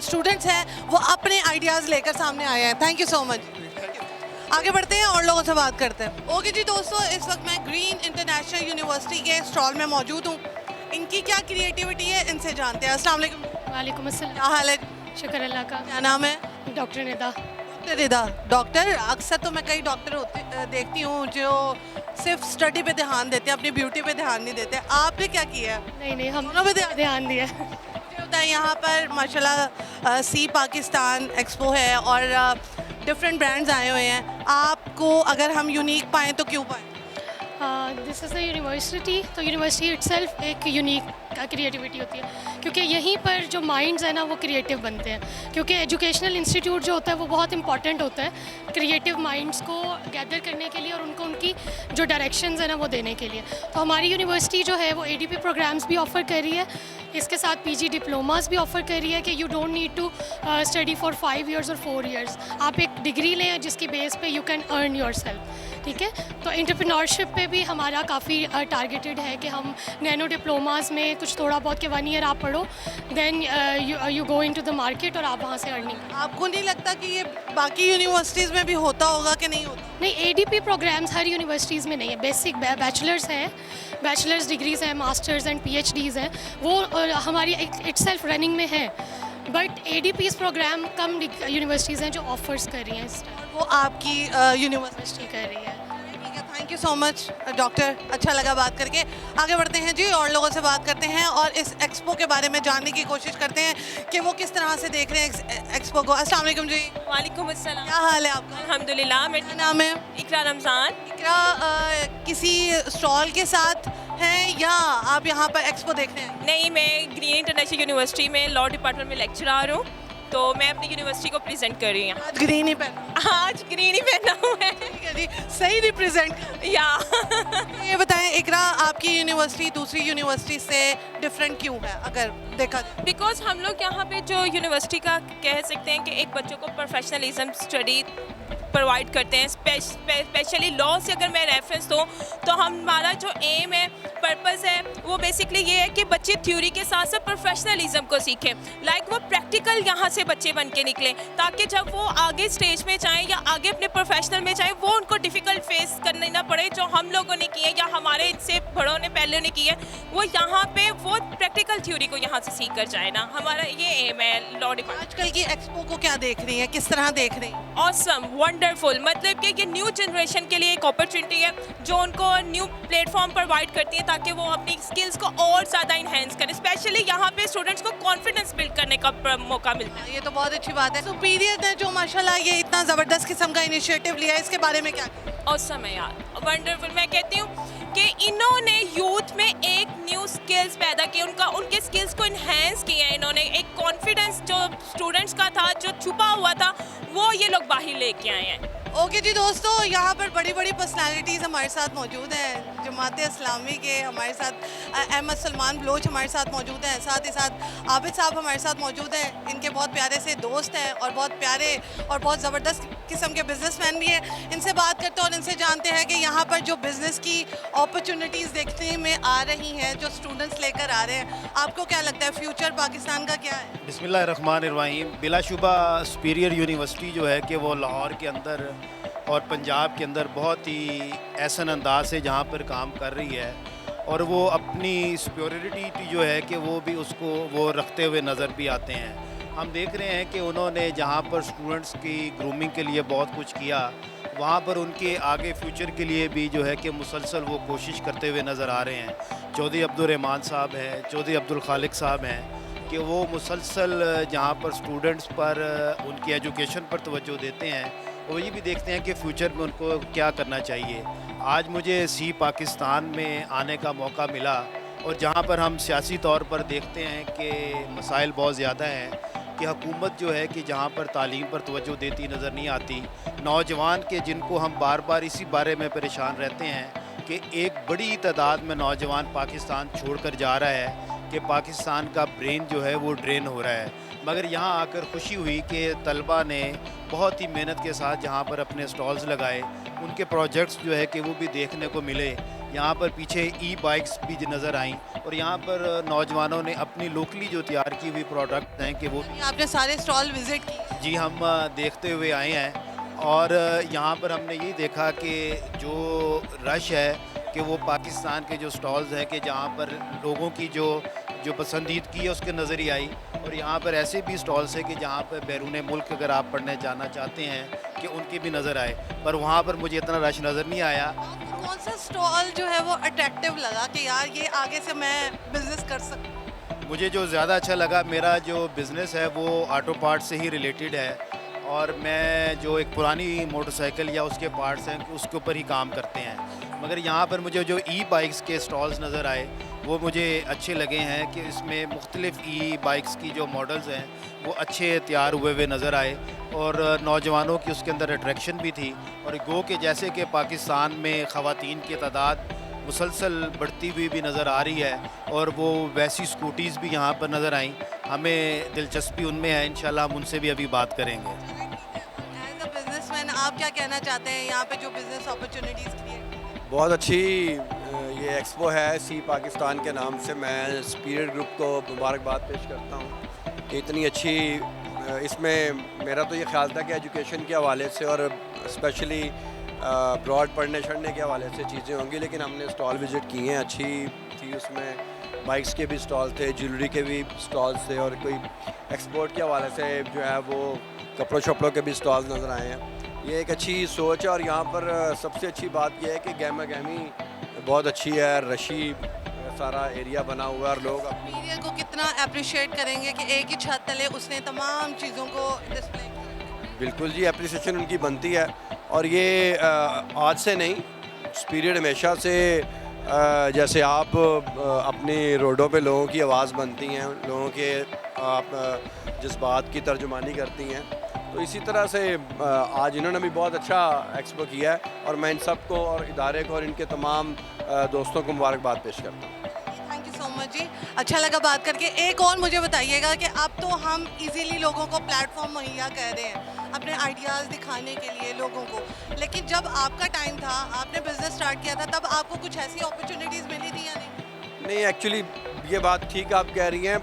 स्टूडेंट्स हैं वो अपने आइडियाज़ लेकर सामने आए हैं। Thank you so much. आगे बढ़ते हैं और लोगों से बात करते हैं। ओके जी दोस्तों, इस वक्त मैं ग्रीन इंटरनेशनल यूनिवर्सिटी के स्टॉल में मौजूद हूँ। इनकी क्या क्रिएटिविटी है इनसे जानते हैं। अस्सलाम वालेकुम। वालेकुम अस्सलाम। क्या हाल है? शुक्र अल्लाह का। क्या नाम है? डॉक्टर निदा। डॉक्टर रिदा, डॉक्टर अक्सर तो मैं कई डॉक्टर देखती हूँ जो सिर्फ स्टडी पे ध्यान देते हैं, अपनी ब्यूटी पे ध्यान नहीं देते। आपने क्या किया है? नहीं हम दोनों पे ध्यान दिया। मुझे बताएं, यहाँ पर माशाल्लाह सी पाकिस्तान एक्सपो है और डिफरेंट ब्रांड्स आए हुए हैं। आपको अगर हम यूनिक पाएँ तो क्यों पाएँ? This is the university. तो यूनिवर्सिटी इट्सेल्फ एक यूनिक क्रिएटिविटी होती है, क्योंकि यहीं पर जो माइंड्स हैं ना वो क्रिएटिव बनते हैं। क्योंकि एजुकेशनल इंस्टीट्यूट जो होता है वो बहुत इंपॉर्टेंट होता है क्रिएटिव माइंड्स को गैदर करने के लिए और उनको उनकी जो डायरेक्शंस हैं ना वो देने के लिए। तो हमारी यूनिवर्सिटी जो है वो ADP प्रोग्राम्स भी ऑफ़र कर रही है, इसके साथ PG डिप्लोमास भी ऑफ़र कर रही है कि you don't need to study for 5 years और 4 years। आप एक डिग्री लें जिसकी बेस पे यू कैन अर्न योरसेल्फ। ठीक है, तो एंटरप्रेन्योरशिप पे भी हमारा काफ़ी टारगेटेड है कि हम नैनो डिप्लोमास में कुछ थोड़ा बहुत के 1 year आप पढ़ो, then you go into the market और आप वहाँ से अर्निंग। आपको नहीं लगता कि ये बाकी यूनिवर्सिटीज़ में भी होता होगा कि नहीं होता? नहीं, ADP प्रोग्राम्स हर यूनिवर्सिटीज़ में नहीं है। बेसिक बैचलर्स हैं, बैचलर्स डिग्रीज़ हैं, मास्टर्स एंड PhDs हैं, वो हमारी इटसेल्फ रनिंग में है। But ADP's programme come universities हैं जो ऑफर्स कर रही हैं इस टाइम। वो आपकी यूनिवर्सिटी कर रही है। ठीक है, thank you so much doctor, अच्छा लगा बात करके। आगे बढ़ते हैं जी और लोगों से बात करते हैं और इस एक्सपो के बारे में जानने की कोशिश करते हैं कि वो किस तरह से देख रहे हैं एक्सपो को। अस्सलाम वालेकुम जी। वालेकुम अस्सलाम। क्या हाल है आपका? अल्हम्दुलिल्लाह। मेरा नाम है इकरा रमज़ान। इकरा, किसी स्टॉल के साथ हैं या आप यहाँ पर एक्सपो देखने हैं? नहीं, मैं ग्रीन इंटरनेशनल यूनिवर्सिटी में लॉ डिपार्टमेंट में लेक्चरर हूँ, तो मैं अपनी यूनिवर्सिटी को प्रेजेंट कर रही हूँ। आज ग्रीन ही पहना? आज ग्रीन ही पहना हूँ मैं। ठीक है जी, सही रिप्रेजेंट या ये बताएं इकरा, आपकी यूनिवर्सिटी दूसरी यूनिवर्सिटी से डिफरेंट क्यों है अगर देखा जाए? बिकॉज हम लोग यहाँ पे जो यूनिवर्सिटी का कह सकते हैं कि एक बच्चों को प्रोफेशनलिज्म स्टडी प्रोवाइड करते हैं। स्पेशली लॉ से अगर मैं रेफरेंस दूँ तो हमारा जो एम है, पर्पस है, वो बेसिकली ये है कि बच्चे थ्योरी के साथ साथ प्रोफेशनलिज्म को सीखें। लाइक वो प्रैक्टिकल यहाँ से बच्चे बन के निकलें, ताकि जब वो आगे स्टेज में जाएँ या आगे अपने प्रोफेशनल में जाएँ वो उनको डिफ़िकल्ट फेस करने ना पड़े जो हम लोगों ने किए या हमारे इससे बड़ों ने पहले ने किए। वो यहाँ पे वो प्रैक्टिकल थ्योरी को यहाँ से सीख कर जाए ना, हमारा ये एम है लॉ डिपार्टमेंट। आजकल की एक्सपो को क्या देख रही है, किस तरह देख रही है? ऑसम, वंडरफुल, मतलब कि ये न्यू जनरेशन के लिए एक अपॉर्चुनिटी है जो उनको न्यू प्लेटफॉर्म प्रोवाइड करती है ताकि वो अपनी स्किल्स को और ज़्यादा इन्हेंस करें। स्पेशली यहाँ पे स्टूडेंट्स को कॉन्फिडेंस बिल्ड करने का मौका मिलता है। ये तो बहुत अच्छी बात है। सुपीरियर ने जो माशाल्लाह ये इतना ज़बरदस्त किस्म का इनिशिएटिव लिया है, इसके बारे में क्या? ऑसम है यार, वंडरफुल। मैं कहती हूँ कि इन्होंने यूथ में एक न्यू स्किल्स पैदा की, उनके स्किल्स को इन्हेंस किया है इन्होंने। एक कॉन्फिडेंस जो स्टूडेंट्स का था, जो छुपा हुआ था, वो ये लोग बाहर लेके आए हैं। ओके जी दोस्तों, यहाँ पर बड़ी बड़ी पर्सनालिटीज़ हमारे साथ मौजूद हैं। जमात इस्लामी के हमारे साथ अहमद सलमान बलोच हमारे साथ मौजूद हैं, साथ ही साथ आबिद साहब हमारे साथ मौजूद हैं। इनके बहुत प्यारे से दोस्त हैं और बहुत प्यारे और बहुत ज़बरदस्त किस्म के बिजनेसमैन भी हैं। इनसे बात करते हैं और इनसे जानते हैं कि यहाँ पर जो बिज़नेस की अपॉर्चुनिटीज़ देखने में आ रही हैं, जो स्टूडेंट्स लेकर आ रहे हैं, आपको क्या लगता है फ्यूचर पाकिस्तान का क्या है? बिस्मिल्लाहिर्रहमानिर्रहीम। बिलाशुबा सुपीरियर यूनिवर्सिटी जो है कि वो लाहौर के अंदर और पंजाब के अंदर बहुत ही ऐसा अंदाज से जहाँ पर काम कर रही है और वो अपनी सुपीरियरिटी जो है कि वो भी उसको वो रखते हुए नज़र भी आते हैं। हम देख रहे हैं कि उन्होंने जहाँ पर स्टूडेंट्स की ग्रूमिंग के लिए बहुत कुछ किया, वहाँ पर उनके आगे फ्यूचर के लिए भी जो है कि मुसलसल वो कोशिश करते हुए नज़र आ रहे हैं। चौधरी अब्दुल रहमान साहब हैं, चौधरी अब्दुल खालिक साहब हैं कि वो मुसलसल जहाँ पर स्टूडेंट्स पर उनकी एजुकेशन पर तवज्जो देते हैं, वो ये भी देखते हैं कि फ़्यूचर में उनको क्या करना चाहिए। आज मुझे सी पाकिस्तान में आने का मौका मिला और जहाँ पर हम सियासी तौर पर देखते हैं कि मसाइल बहुत ज़्यादा हैं कि हुकूमत जो है कि जहाँ पर तालीम पर तवज्जो देती नज़र नहीं आती। नौजवान के जिनको हम बार बार इसी बारे में परेशान रहते हैं कि एक बड़ी तादाद में नौजवान पाकिस्तान छोड़कर जा रहा है कि पाकिस्तान का ब्रेन जो है वो ड्रेन हो रहा है। मगर यहाँ आकर खुशी हुई कि तलबा ने बहुत ही मेहनत के साथ जहाँ पर अपने स्टॉल्स लगाए, उनके प्रोजेक्ट्स जो है कि वो भी देखने को मिले। यहाँ पर पीछे ई बाइक्स भी नज़र आईं और यहाँ पर नौजवानों ने अपनी लोकली जो तैयार की हुई प्रोडक्ट हैं कि वो आपने सारे स्टॉल विज़िट किए? जी, हम देखते हुए आए हैं और यहाँ पर हमने ये देखा कि जो रश है कि वो पाकिस्तान के जो स्टॉल्स हैं कि जहाँ पर लोगों की जो जो पसंदीदगी है उसके नज़रिए आई। और यहाँ पर ऐसे भी स्टॉल्स हैं कि जहाँ पर बैरून मुल्क अगर आप पढ़ने जाना चाहते हैं कि उनकी भी नज़र आए, पर वहाँ पर मुझे इतना रश नज़र नहीं आया। कौन सा स्टॉल जो है वो अट्रैक्टिव लगा कि यार ये आगे से मैं बिजनेस कर सकूँ? मुझे जो ज़्यादा अच्छा लगा, मेरा जो बिज़नेस है वो ऑटो पार्ट से ही रिलेटेड है, और मैं जो एक पुरानी मोटरसाइकिल या उसके पार्ट्स हैं उसके ऊपर ही काम करते हैं। मगर यहाँ पर मुझे जो ई बाइक्स के स्टॉल्स नज़र आए वो मुझे अच्छे लगे हैं कि इसमें मुख्तलिफ़ ई बाइक्स की जो मॉडल्स हैं वो अच्छे तैयार हुए हुए नज़र आए, और नौजवानों की उसके अंदर अट्रैक्शन भी थी। और गो के जैसे कि पाकिस्तान में ख़वातीन की तादाद मुसलसल बढ़ती हुई भी नज़र आ रही है, और वो वैसी स्कूटीज़ भी यहाँ पर नज़र आईं। हमें दिलचस्पी उनमें है, इंशाल्लाह हम उनसे भी अभी बात करेंगे। एज अ बिजनेसमैन आप क्या कहना चाहते हैं यहाँ पे जो बिजनेस अपॉर्चुनिटीज़ क्रिएट? बहुत अच्छी ये एक्सपो है सी पाकिस्तान के नाम से। मैं सुपीरियर ग्रुप को मुबारकबाद पेश करता हूँ कि इतनी अच्छी इसमें मेरा तो ये ख्याल था कि एजुकेशन के हवाले से और स्पेशली ब्रॉड पढ़ने छढ़ने के हवाले से चीज़ें होंगी, लेकिन हमने स्टॉल विज़िट किए हैं, अच्छी थी। उसमें बाइक्स के भी स्टॉल थे, ज्वेलरी के भी स्टॉल्स थे, और कोई एक्सपोर्ट के हवाले से जो है वो कपड़ों शपड़ों के भी स्टॉल्स नज़र आए हैं। ये एक अच्छी सोच है, और यहाँ पर सबसे अच्छी बात यह है कि गहमा गहमी बहुत अच्छी है, रशी सारा एरिया बना हुआ है, और लोग मीडिया को कितना अप्रिशिएट करेंगे कि एक ही छत तले उसने तमाम चीज़ों को डिस्प्ले किया। बिल्कुल जी, अप्रिसिएशन उनकी बनती है। और ये आज से नहीं, स्पीरियड हमेशा से जैसे आप अपनी रोडों पे लोगों की आवाज़ बनती हैं, लोगों के आप जज्बात की तर्जुमानी करती हैं, तो इसी तरह से आज इन्होंने भी बहुत अच्छा एक्सपो किया है, और मैं इन सब को और इदारे को और इनके तमाम दोस्तों को मुबारकबाद पेश करता हूँ। थैंक यू सो मच जी, अच्छा लगा बात करके। एक और मुझे बताइएगा कि अब तो हम इजीली लोगों को प्लेटफॉर्म मुहैया कर रहे हैं अपने आइडियाज़ दिखाने के लिए लोगों को, लेकिन जब आपका टाइम था, आपने बिजनेस स्टार्ट किया था, तब आपको कुछ ऐसी अपॉर्चुनिटीज़ मिली थी या नहीं? नहीं, एक्चुअली ये बात ठीक आप कह रही हैं,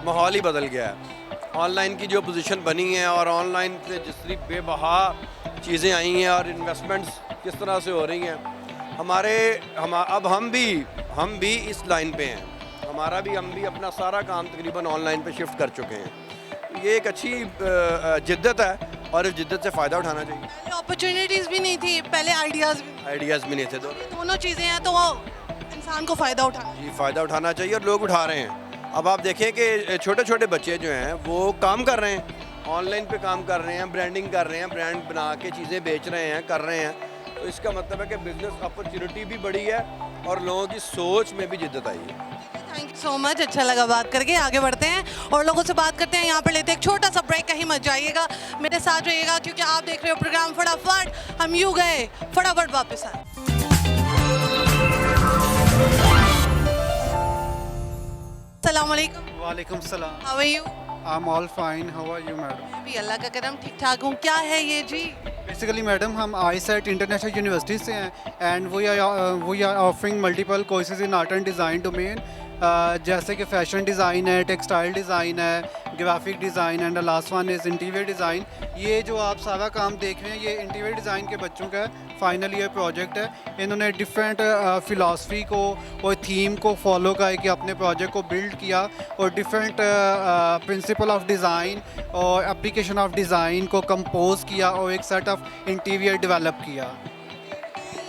माहौल ही बदल गया है। ऑनलाइन की जो पोजीशन बनी है, और ऑनलाइन से जिस तरह बेबहा चीज़ें आई हैं, और इन्वेस्टमेंट्स किस तरह से हो रही हैं, अब हम भी इस लाइन पे हैं। हम भी अपना सारा काम तकरीबन ऑनलाइन पे शिफ्ट कर चुके हैं। ये एक अच्छी जिद्दत है, और इस जिद्दत से फ़ायदा उठाना चाहिए। पहले अपॉर्चुनिटीज़ भी नहीं थी, पहले आइडियाज़ भी नहीं थे, दोनों चीज़ें हैं, तो इंसान को फ़ायदा उठाना जी, फ़ायदा उठाना चाहिए, और लोग उठा रहे हैं। अब आप देखें कि छोटे छोटे बच्चे जो हैं वो काम कर रहे हैं, ऑनलाइन पे काम कर रहे हैं, ब्रांडिंग कर रहे हैं, ब्रांड बना के चीज़ें बेच रहे हैं, कर रहे हैं। तो इसका मतलब है कि बिज़नेस अपॉर्चुनिटी भी बढ़ी है, और लोगों की सोच में भी जिद्दत आई है। थैंक यू सो मच, अच्छा लगा बात करके। आगे बढ़ते हैं और लोगों से बात करते हैं। यहाँ पर लेते हैं एक छोटा सा ब्रेक, कहीं मत जाइएगा, मेरे साथ रहिएगा, क्योंकि आप देख रहे हो प्रोग्राम फटाफट। हम यूँ गए, फटाफट वापस आए। अस्सलाम वालेकुम। वालेकुम सलाम। How are you? I am all fine, how are you madam? मैं भी अल्लाह का करम ठीक ठाक हूँ। क्या है ये जी? बेसिकली मैडम हम आईसेट इंटरनेशनल यूनिवर्सिटी से हैं, and we are offering multiple courses in art and design domain, जैसे कि फैशन डिज़ाइन है, टेक्सटाइल डिज़ाइन है, graphic design, and the last one is interior design. ये जो आप सारा काम देख रहे हैं, ये इंटीरियर डिज़ाइन के बच्चों का फाइनल ईयर प्रोजेक्ट है। इन्होंने डिफरेंट फ़िलासफ़ी को और थीम को फॉलो करके अपने प्रोजेक्ट को बिल्ड किया, और डिफरेंट प्रिंसिपल ऑफ डिज़ाइन और एप्लीकेशन ऑफ डिज़ाइन को कंपोज किया, और एक सेट ऑफ इंटीरियर डेवलप किया।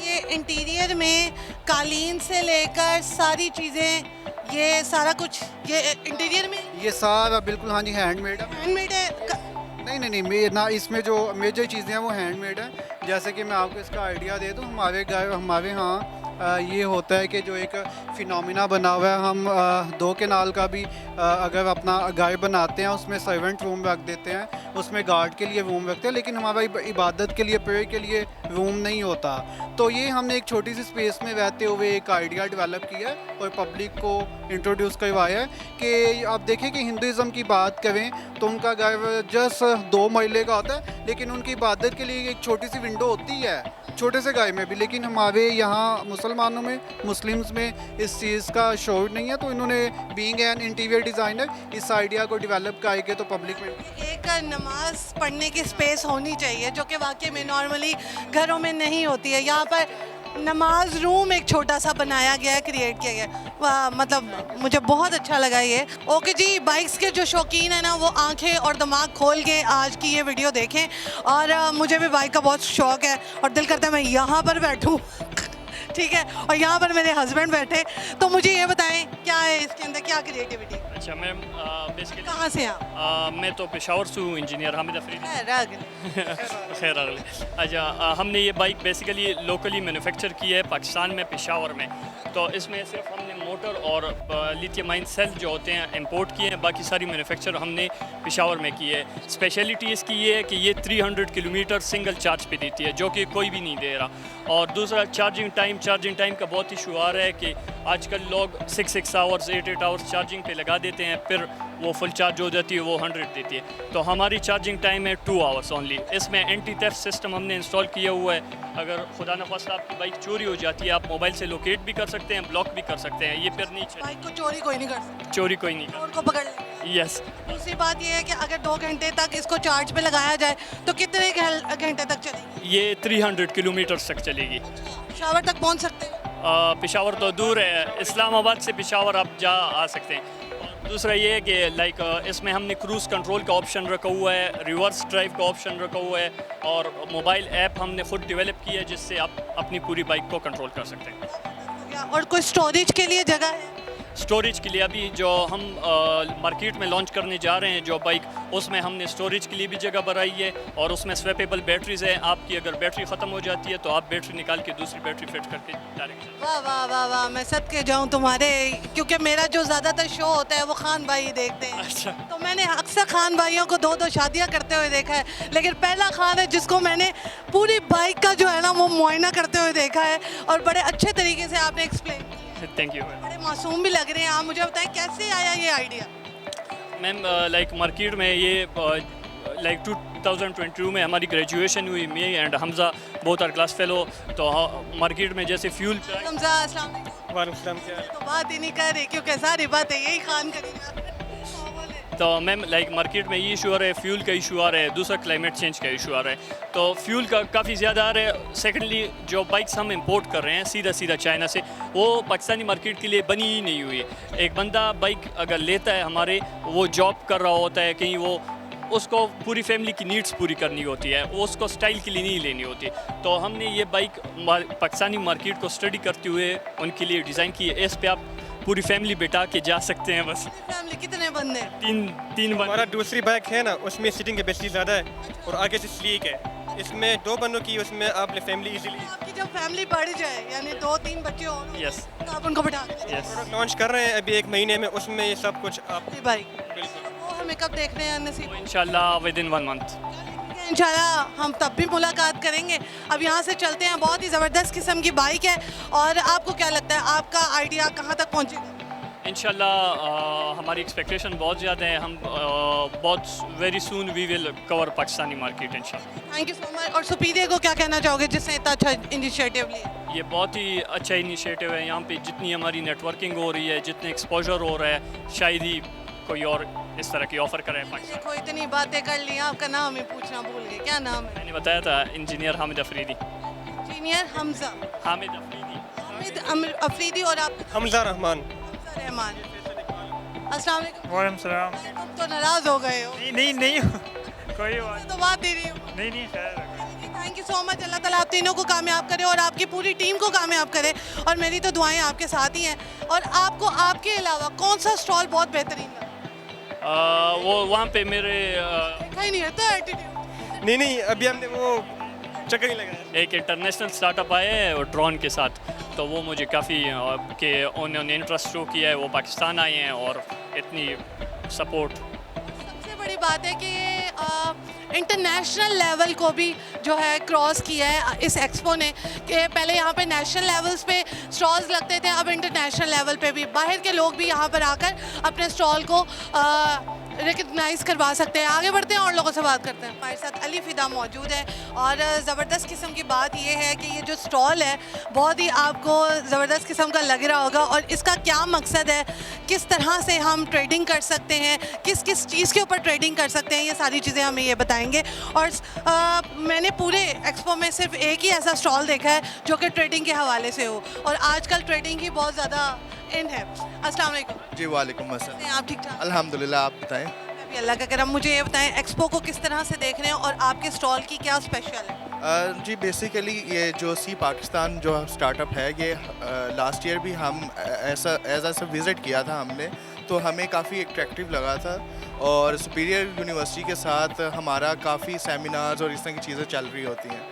ये इंटीरियर में कालीन से लेकर सारी चीज़ें, ये सारा कुछ ये इंटीरियर में, ये सारा बिल्कुल हाँ जी हैंडमेड है। हैंडमेड है? नहीं, ना इसमें जो मेजर चीज़ें हैं वो हैंडमेड है। जैसे कि मैं आपको इसका आइडिया दे दूँ, हमारे यहाँ ये होता है कि जो एक फिनोमिना बना हुआ है, हम 2 केनाल का भी अगर अपना गाय बनाते हैं, उसमें सर्वेंट रूम रख देते हैं, उसमें गार्ड के लिए रूम रखते हैं, लेकिन हमारा इबादत के लिए, प्रेयर के लिए रूम नहीं होता। तो ये हमने एक छोटी सी स्पेस में रहते हुए एक आइडिया डेवलप किया और पब्लिक को इंट्रोड्यूस करवाया है कि आप देखें कि हिंदुज़म की बात करें तो उनका घर जस्ट 2 महले का होता है, लेकिन उनकी इबादत के लिए एक छोटी सी विंडो होती है, छोटे से गाय में भी। लेकिन हमारे यहाँ मुसलमानों में, मुस्लिम्स में इस चीज़ का शौर नहीं है, तो इन्होंने बीइंग एन इंटीरियर डिज़ाइनर इस आइडिया को डेवलप करके तो पब्लिक में एक नमाज पढ़ने की स्पेस होनी चाहिए, जो कि वाकई में नॉर्मली घरों में नहीं होती है। यहाँ पर नमाज रूम एक छोटा सा बनाया गया है, क्रिएट किया गया, वाह, मतलब मुझे बहुत अच्छा लगा ये। ओके जी, बाइक्स के जो शौकीन है ना वो आंखें और दिमाग खोल के आज की ये वीडियो देखें। और मुझे भी बाइक का बहुत शौक है और दिल करता है मैं यहाँ पर बैठूँ ठीक है, और यहाँ पर मेरे हस्बैंड बैठे। तो मुझे ये बताएं क्या है इसके अंदर, क्या क्रिएटिविटी? अच्छा मैम, बेसिकली कहाँ से आप? मैं तो पेशावर से हूँ, इंजीनियर हामिद अफरीदी। खैर अगले। अच्छा, हमने ये बाइक बेसिकली लोकली मैन्युफैक्चर की है पाकिस्तान में, पेशावर में। तो इसमें सिर्फ हमने मोटर और लिथियम आयन सेल जो होते हैं इंपोर्ट किए हैं, बाकी सारी मैन्युफैक्चर हमने पेशावर में की है। स्पेशलिटी इसकी ये है कि ये 300 किलोमीटर सिंगल चार्ज पे देती है, जो कि कोई भी नहीं दे रहा। और दूसरा चार्जिंग टाइम का बहुत इशू आ रहा है कि आजकल लोग 6 आवर्स 8 आवर्स चार्जिंग पे लगा देते हैं, फिर वो फुल चार्ज हो जाती है, वो 100 देती है। तो हमारी चार्जिंग टाइम है 2 आवर्स ओनली। इसमें एंटी थेफ्ट सिस्टम हमने इंस्टॉल किया हुआ है। अगर खुदा न खास्ता आपकी बाइक चोरी हो जाती है, आप मोबाइल से लोकेट भी कर सकते हैं, ब्लॉक भी कर सकते हैं। ये फिर नहीं बाइक को चोरी कोई नहीं कर सकता, चोरी कोई नहीं कर, उनको पकड़ लेंगे। यस। दूसरी बात ये है कि अगर 2 घंटे तक इसको चार्ज पे लगाया जाए तो कितने घंटे तक चलेगी? ये 300 किलोमीटर तक चलेगी। पेशावर तक पहुंच सकते हैं? पेशावर तो दूर है, इस्लामाबाद से पेशावर आप जा आ सकते हैं। और दूसरा ये है कि लाइक इसमें हमने क्रूज़ कंट्रोल का ऑप्शन रखा हुआ है, रिवर्स ड्राइव का ऑप्शन रखा हुआ है, और मोबाइल ऐप हमने खुद डेवलप की है जिससे आप अपनी पूरी बाइक को कंट्रोल कर सकते हैं। और कोई स्टोरेज के लिए जगह है? स्टोरेज के लिए अभी जो हम मार्केट में लॉन्च करने जा रहे हैं जो बाइक, उसमें हमने स्टोरेज के लिए भी जगह बनाई है, और उसमें स्वैपेबल बैटरीज है। आपकी अगर बैटरी ख़त्म हो जाती है तो आप बैटरी निकाल के दूसरी बैटरी फिट करके डायरेक्ट। वाह वाह वाह वाह, मैं सदके जाऊँ तुम्हारे, क्योंकि मेरा जो ज़्यादातर शो होता है वो खान भाई देखते हैं। अच्छा। तो मैंने अक्सर खान भाइयों को 2-2 शादियाँ करते हुए देखा है, लेकिन पहला खान है जिसको मैंने पूरी बाइक का जो है ना वो मुआयना करते हुए देखा है, और बड़े अच्छे तरीके से आपने एक्सप्लेन किया। Thank you. बड़े मासूम भी लग रहे हैं आप। मुझे बताएं कैसे आया ये आइडिया? मैम लाइक मार्केट में ये लाइक 2022 में हमारी ग्रेजुएशन हुई, me and Hamza both are class fellow. तो मार्केट में जैसे फ्यूल हमजा अस्सलाम वालेकुम। तो बात ही नहीं कर रही क्योंकि सारी बातें यही खान करेगा। तो मैम लाइक मार्केट में ये इशू आ रहा है, फ्यूल का इशू आ रहा है, दूसरा क्लाइमेट चेंज का इशू आ रहा है। तो फ्यूल का काफ़ी ज़्यादा आ रहा है। सेकेंडली जो बाइक्स हम इंपोर्ट कर रहे हैं सीधा चाइना से, वो पाकिस्तानी मार्केट के लिए बनी ही नहीं हुई है। एक बंदा बाइक अगर लेता है हमारे, वो जॉब कर रहा होता है कहीं, वो उसको पूरी फैमिली की नीड्स पूरी करनी होती है, वो उसको स्टाइल के लिए नहीं लेनी होती। तो हमने ये बाइक पाकिस्तानी मार्केट को स्टडी करते हुए उनके लिए डिज़ाइन की है। इस पे आप पूरी फैमिली बिठा के जा सकते हैं। बस फैमिली कितने बंदे? तीन बंदे। हमारा दूसरी बाइक है ना, उसमें सीटिंग कैपेसिटी ज़्यादा है और आगे से स्लीक है। इसमें 2 बंदों की, उसमें आप फैमिली इजीली। आपकी जब फैमिली बढ़ जाए यानी 2-3 बच्चे हो, यस, तो आप उनको बिठा दें। यस। लॉन्च कर रहे हैं अभी 1 महीने में, उसमें ये सब कुछ आप बाइक। वो हमें कब देखने हैं नसीब? इंशाल्लाह विदिन 1 मंथ। इंशाल्लाह हम तब भी मुलाकात करेंगे। अब यहाँ से चलते हैं। बहुत ही ज़बरदस्त किस्म की बाइक है। और आपको क्या लगता है आपका आइडिया कहाँ तक पहुँचेगा? इंशाल्लाह हमारी एक्सपेक्टेशन बहुत ज़्यादा है। हम बहुत very soon we will cover Pakistani market इंशाल्लाह। Thank you so much. और सुपीरियर को क्या कहना चाहोगे जिसने इतना अच्छा इनिशिएटिव लिया? ये बहुत ही अच्छा इनिशिएटिव है। यहाँ पे जितनी हमारी नेटवर्किंग हो रही है, जितने एक्सपोजर हो रहा है, शायद ही कोई और इस तरह की ऑफ़र करे पाकिस्तान। देखो इतनी बातें कर ली, आपका नाम ही पूछना भूल गए, क्या नाम है? मैंने बताया था, इंजीनियर हामिद अफरीदी। इंजीनियर हमजा हामिद अफरीदी। हामिद अफरीदी। और आप? हमजा रहमान। रहमान। अस्सलाम वालेकुम। वालेकुम सलाम। तुम तो नाराज़ हो गए हो। नहीं कोई बात तो बात ही नहीं हो। नहीं खैर। Thank you so much. Allah ताला आप तीनों को कामयाब करे और आपकी पूरी टीम को कामयाब करे, और मेरी तो दुआएं आपके साथ ही हैं। और आपको आपके अलावा कौन सा स्टॉल बहुत बेहतरीन लगा? वो वहाँ पे मेरे देखा ही नहीं रहता एटीट्यूड। नहीं अभी हमने वो चक्कर नहीं लगाया। एक इंटरनेशनल स्टार्टअप आया है ड्रोन के साथ, तो वो मुझे काफ़ी कि उन्होंने इंटरेस्ट शो किया है, वो पाकिस्तान आए हैं और इतनी सपोर्ट। सबसे बड़ी बात है कि इंटरनेशनल लेवल को भी जो है क्रॉस किया है इस एक्सपो ने, कि पहले यहाँ पे नेशनल लेवल्स पे स्टॉल्स लगते थे, अब इंटरनेशनल लेवल पे भी बाहर के लोग भी यहाँ पर आकर अपने स्टॉल को रिकग्नाइज करवा सकते हैं। आगे बढ़ते हैं और लोगों से बात करते हैं। हमारे साथ अली फिदा मौजूद है और ज़बरदस्त किस्म की बात ये है कि ये जो स्टॉल है बहुत ही आपको ज़बरदस्त किस्म का लग रहा होगा और इसका क्या मकसद है, किस तरह से हम ट्रेडिंग कर सकते हैं, किस किस चीज़ के ऊपर ट्रेडिंग कर सकते हैं, ये सारी चीज़ें हमें ये बताएंगे। और मैंने पूरे एक्सपो में सिर्फ एक ही ऐसा स्टॉल देखा है जो कि ट्रेडिंग के हवाले से हो और आजकल ट्रेडिंग ही बहुत ज़्यादा इन है। अस्सलाम वालेकुम। जी वालेकुम अस्सलाम। आप ठीक ठाक? अल्हम्दुलिल्लाह, आप बताएं। मैं भी अल्लाह का करम। मुझे ये बताएं एक्सपो को किस तरह से देख रहे हैं और आपके स्टॉल की क्या स्पेशल है? जी बेसिकली ये जो सी पाकिस्तान जो स्टार्टअप है ये लास्ट ईयर भी हम ऐसा विज़िट किया था हमने, तो हमें काफ़ी अट्रैक्टिव लगा था और सुपीरियर यूनिवर्सिटी के साथ हमारा काफ़ी सेमिनार्स और इस तरह की चीज़ें चल रही होती हैं।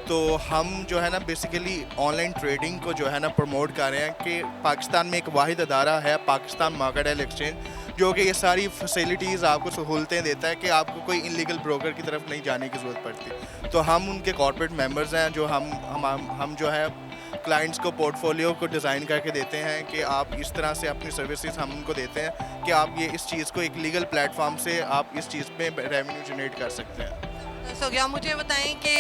तो हम जो है ना बेसिकली ऑनलाइन ट्रेडिंग को जो है ना प्रमोट कर रहे हैं कि पाकिस्तान में एक वाहिद अदारा है पाकिस्तान मार्केट एक्सचेंज, जो कि ये सारी फैसिलिटीज़ आपको सहूलतें देता है कि आपको कोई इलीगल ब्रोकर की तरफ नहीं जाने की ज़रूरत पड़ती। तो हम उनके कॉर्पोरेट मेंबर्स हैं जो हम जो है क्लाइंट्स को पोर्टफोलियो को डिज़ाइन करके देते हैं कि आप इस तरह से अपनी सर्विसेज हम उनको देते हैं कि आप ये इस चीज़ को एक लीगल प्लेटफॉर्म से आप इस चीज़ में रेवेन्यू जनरेट कर सकते हैं। हो गया। मुझे बताएं कि